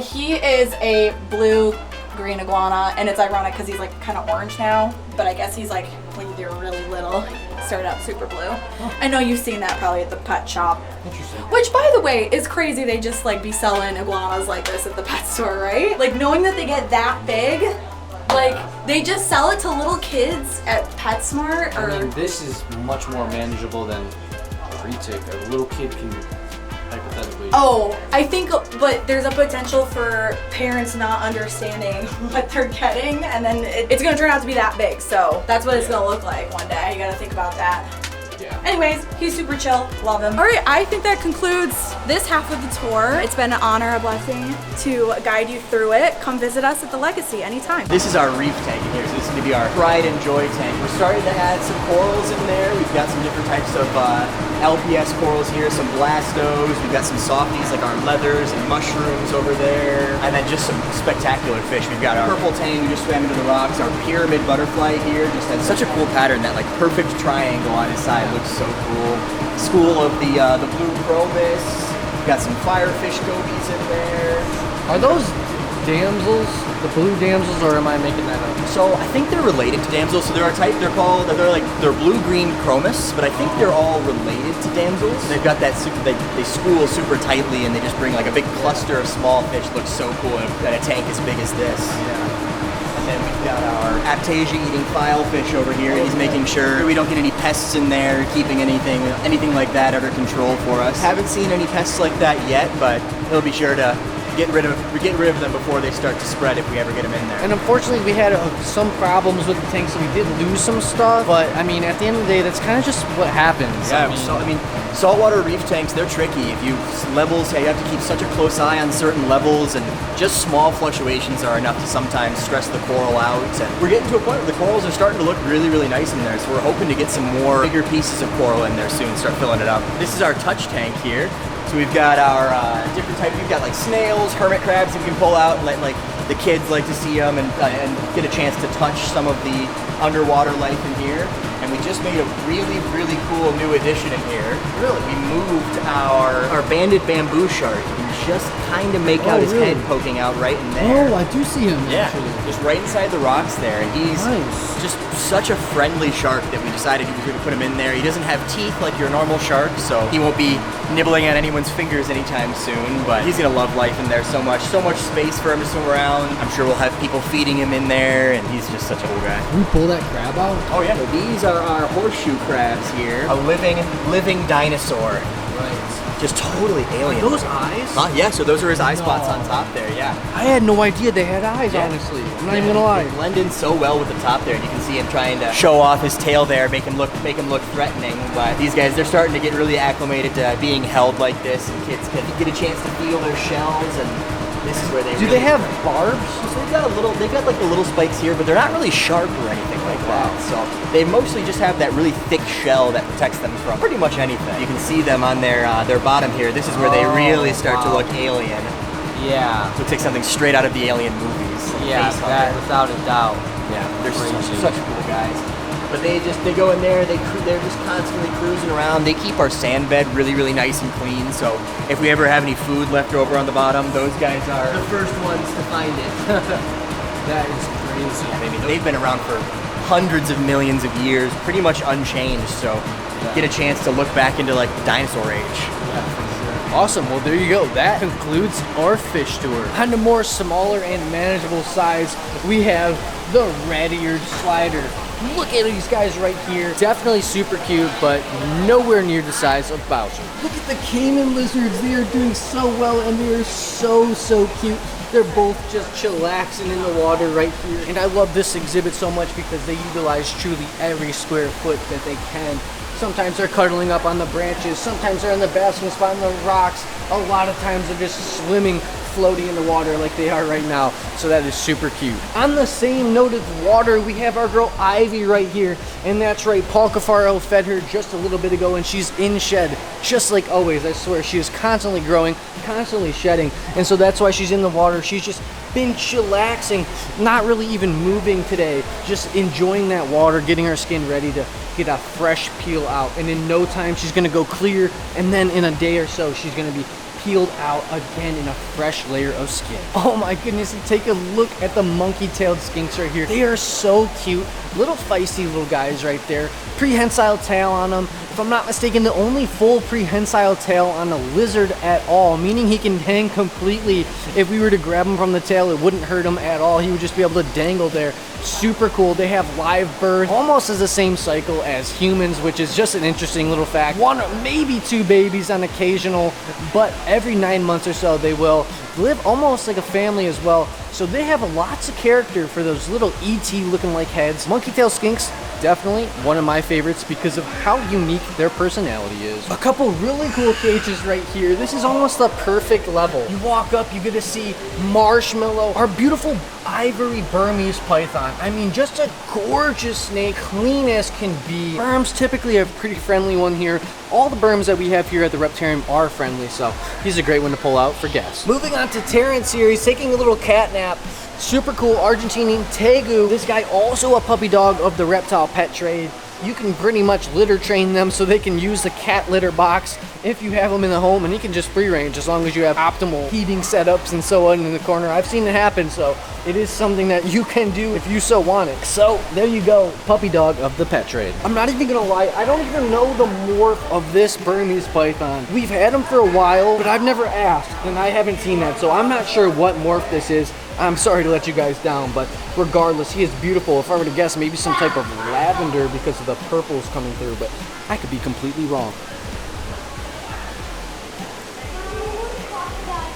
He is a blue green iguana, and it's ironic because he's like kind of orange now, but I guess he's like when they were really little, started out super blue. I know you've seen that probably at the pet shop. Interesting. Which, by the way, is crazy. They just like be selling iguanas like this at the pet store, right? Like knowing that they get that big, like they just sell it to little kids at PetSmart. Or I mean, this is much more manageable than a retic. A little kid can hypothetically. Oh, I think, but there's a potential for parents not understanding what they're getting, and then it's gonna turn out to be that big. So that's what it's gonna look like one day. You gotta think about that. Yeah. Anyways, he's super chill. Love him. All right, I think that concludes this half of the tour. It's been an honor, a blessing to guide you through it. Come visit us at the Legacy anytime. This is our reef tank in here, so this is gonna be our pride and joy tank. We're starting to add some corals in there. We've got some different types of LPS corals here, some blastos. We've got some softies like our leathers and mushrooms over there, and then just some spectacular fish. We've got our purple tang who just swam into the rocks. Our pyramid butterfly here just has such a cool pattern, that like perfect triangle on his side looks so cool. School of the blue chromis. We've got some firefish gobies in there. Are those damsels? The blue damsels, or am I making that up? So I think they're related to damsels. So they're a type. They're blue-green chromis, but I think they're all related to damsels. They've got that they school super tightly, and they just bring like a big cluster of small fish. Looks so cool in a tank as big as this. Yeah. And then we've got our Aptasia eating filefish over here. He's making sure we don't get any pests in there, keeping anything like that under control for us. Haven't seen any pests like that yet, but he'll be sure to get rid of them before they start to spread if we ever get them in there. And unfortunately, we had some problems with the tank, so we did lose some stuff. But I mean, at the end of the day, that's kind of just what happens. Yeah, I mean, saltwater reef tanks, they're tricky. If you have to keep such a close eye on certain levels, and just small fluctuations are enough to sometimes stress the coral out. And we're getting to a point where the corals are starting to look really, really nice in there. So we're hoping to get some more bigger pieces of coral in there soon, start filling it up. This is our touch tank here. So we've got our different types. We've got like snails, hermit crabs that we can pull out and let like the kids like to see them and get a chance to touch some of the underwater life in here. And we just made a really, really cool new addition in here. Really, we moved our banded bamboo shark. You can just kind of make out his head poking out right in there. Oh, I do see him. Yeah, Actually. just right inside the rocks there. And he's Nice. just such a friendly shark that we decided we were going to put him in there. He doesn't have teeth like your normal shark, so he won't be nibbling at anyone's fingers anytime soon, but he's going to love life in there so much space for him to swim around. I'm sure we'll have people feeding him in there, and he's just such a cool guy. Can we pull that crab out? Oh yeah. So these are our horseshoe crabs here. A living dinosaur. Right. Just totally alien. Are those eyes? Yeah, so those are his eye spots on top there, yeah. I had no idea they had eyes, Yeah. honestly. I'm not even gonna lie. They blend in so well with the top there, and you can see him trying to show off his tail there, make him look threatening. But these guys, they're starting to get really acclimated to being held like this, and kids can get a chance to feel their shells, and this is where they Do they have barbs? So they've got like the little spikes here, but they're not really sharp or anything like that. So they mostly just have that really thick shell that protects them from pretty much anything. You can see them on their bottom here. This is where they really start to look alien. Yeah. So take something straight out of the Alien movies. Yeah, Face that hunter. without a doubt. Yeah, they're Crazy. such cool guys. But they go in there, they're just constantly cruising around. They keep our sand bed really, really nice and clean. So if we ever have any food left over on the bottom, those guys are the first ones to find it. That is crazy. I mean, they've been around for hundreds of millions of years, pretty much unchanged. So get a chance to look back into like the dinosaur age. Yeah, for sure. Awesome. Well, there you go. That concludes our fish tour. On the more smaller and manageable size, we have the red-eared slider. Look at these guys right here. Definitely super cute, but nowhere near the size of Bowser. Look at the caiman lizards. They are doing so well, and they are so cute. They're both just chillaxing in the water right here. And I love this exhibit so much because they utilize truly every square foot that they can. Sometimes they're cuddling up on the branches, sometimes they're in the basking spot on the rocks. A lot of times they're just swimming, floating in the water like they are right now. So that is super cute. On the same note of water, we have our girl Ivy right here. And that's right, Paul Cafaro fed her just a little bit ago and she's in shed. Just like always, I swear. She is constantly growing, constantly shedding. And so that's why she's in the water. She's just been chillaxing, not really even moving today. Just enjoying that water, getting her skin ready to get a fresh peel out. And in no time, she's gonna go clear. And then in a day or so, she's gonna be peeled out again in a fresh layer of skin. Oh my goodness, and take a look at the monkey-tailed skinks right here. They are so cute. Little feisty little guys right there. Prehensile tail on them. If I'm not mistaken, the only full prehensile tail on a lizard at all, meaning he can hang completely. If we were to grab him from the tail, it wouldn't hurt him at all. He would just be able to dangle there. Super cool. They have live birth, almost as the same cycle as humans, which is just an interesting little fact. One or maybe two babies on occasional, but every 9 months or so they will live almost like a family as well. So they have lots of character for those little ET looking like heads. Monkey tail skinks, definitely one of my favorites because of how unique their personality is. A couple really cool cages right here. This is almost the perfect level. You walk up, you get to see Marshmallow, our beautiful ivory Burmese python. I mean, just a gorgeous snake, clean as can be. Burms typically are a pretty friendly one here. All the Burms that we have here at the Reptarium are friendly, so he's a great one to pull out for guests. Moving on to Terrence here, he's taking a little cat nap. Super cool Argentinian Tegu. This guy also a puppy dog of the reptile pet trade. You can pretty much litter train them so they can use the cat litter box if you have them in the home, and he can just free range as long as you have optimal heating setups and so on in the corner. I've seen it happen, so it is something that you can do if you so want it. So there you go, puppy dog of the pet trade. I'm not even gonna lie, I don't even know the morph of this Burmese python. We've had him for a while, but I've never asked, and I haven't seen that, so I'm not sure what morph this is. I'm sorry to let you guys down, but regardless, he is beautiful. If I were to guess, maybe some type of lavender because of the purples coming through, but I could be completely wrong.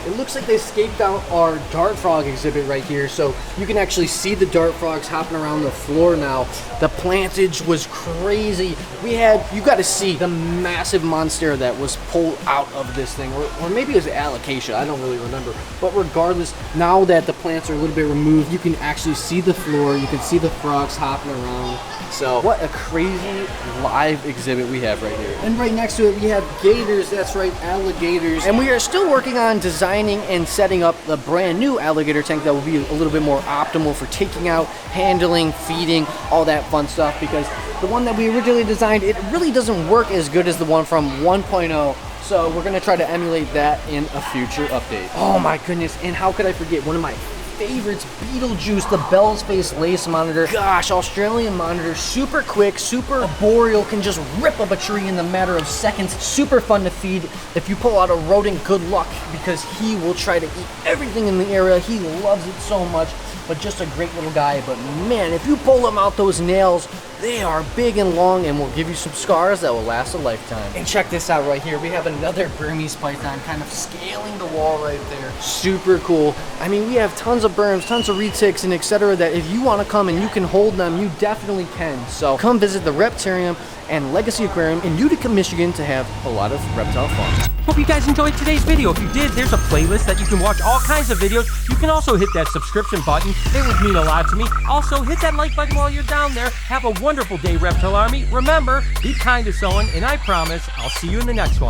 It looks like they scaped out our dart frog exhibit right here, so you can actually see the dart frogs hopping around the floor now. The plantage was crazy. We had, you got to see the massive monstera that was pulled out of this thing, or maybe it was alocasia, I don't really remember. But regardless, now that the plants are a little bit removed, you can actually see the floor, you can see the frogs hopping around. So what a crazy live exhibit we have right here. And right next to it, we have gators, that's right, alligators. And we are still working on designing and setting up the brand new alligator tank that will be a little bit more optimal for taking out, handling, feeding, all that fun stuff, because the one that we originally designed, it really doesn't work as good as the one from 1.0. So we're gonna try to emulate that in a future update. Oh my goodness, and how could I forget one of my favorites, Beetlejuice, the Bell's Face lace monitor. Gosh, Australian monitor, super quick, super arboreal, can just rip up a tree in the matter of seconds. Super fun to feed. If you pull out a rodent, good luck, because he will try to eat everything in the area. He loves it so much, but just a great little guy. But man, if you pull him out those nails, they are big and long and will give you some scars that will last a lifetime. And check this out right here. We have another Burmese python kind of scaling the wall right there. Super cool. I mean, we have tons of Burms, tons of retics, and etc. that if you want to come and you can hold them, you definitely can. So come visit the Reptarium and Legacy Aquarium in Utica, Michigan to have a lot of reptile fun. Hope you guys enjoyed today's video. If you did, there's a playlist that you can watch all kinds of videos. You can also hit that subscription button. It would mean a lot to me. Also, hit that like button while you're down there. Have a wonderful day, Reptile Army. Remember, be kind to someone, and I promise I'll see you in the next one.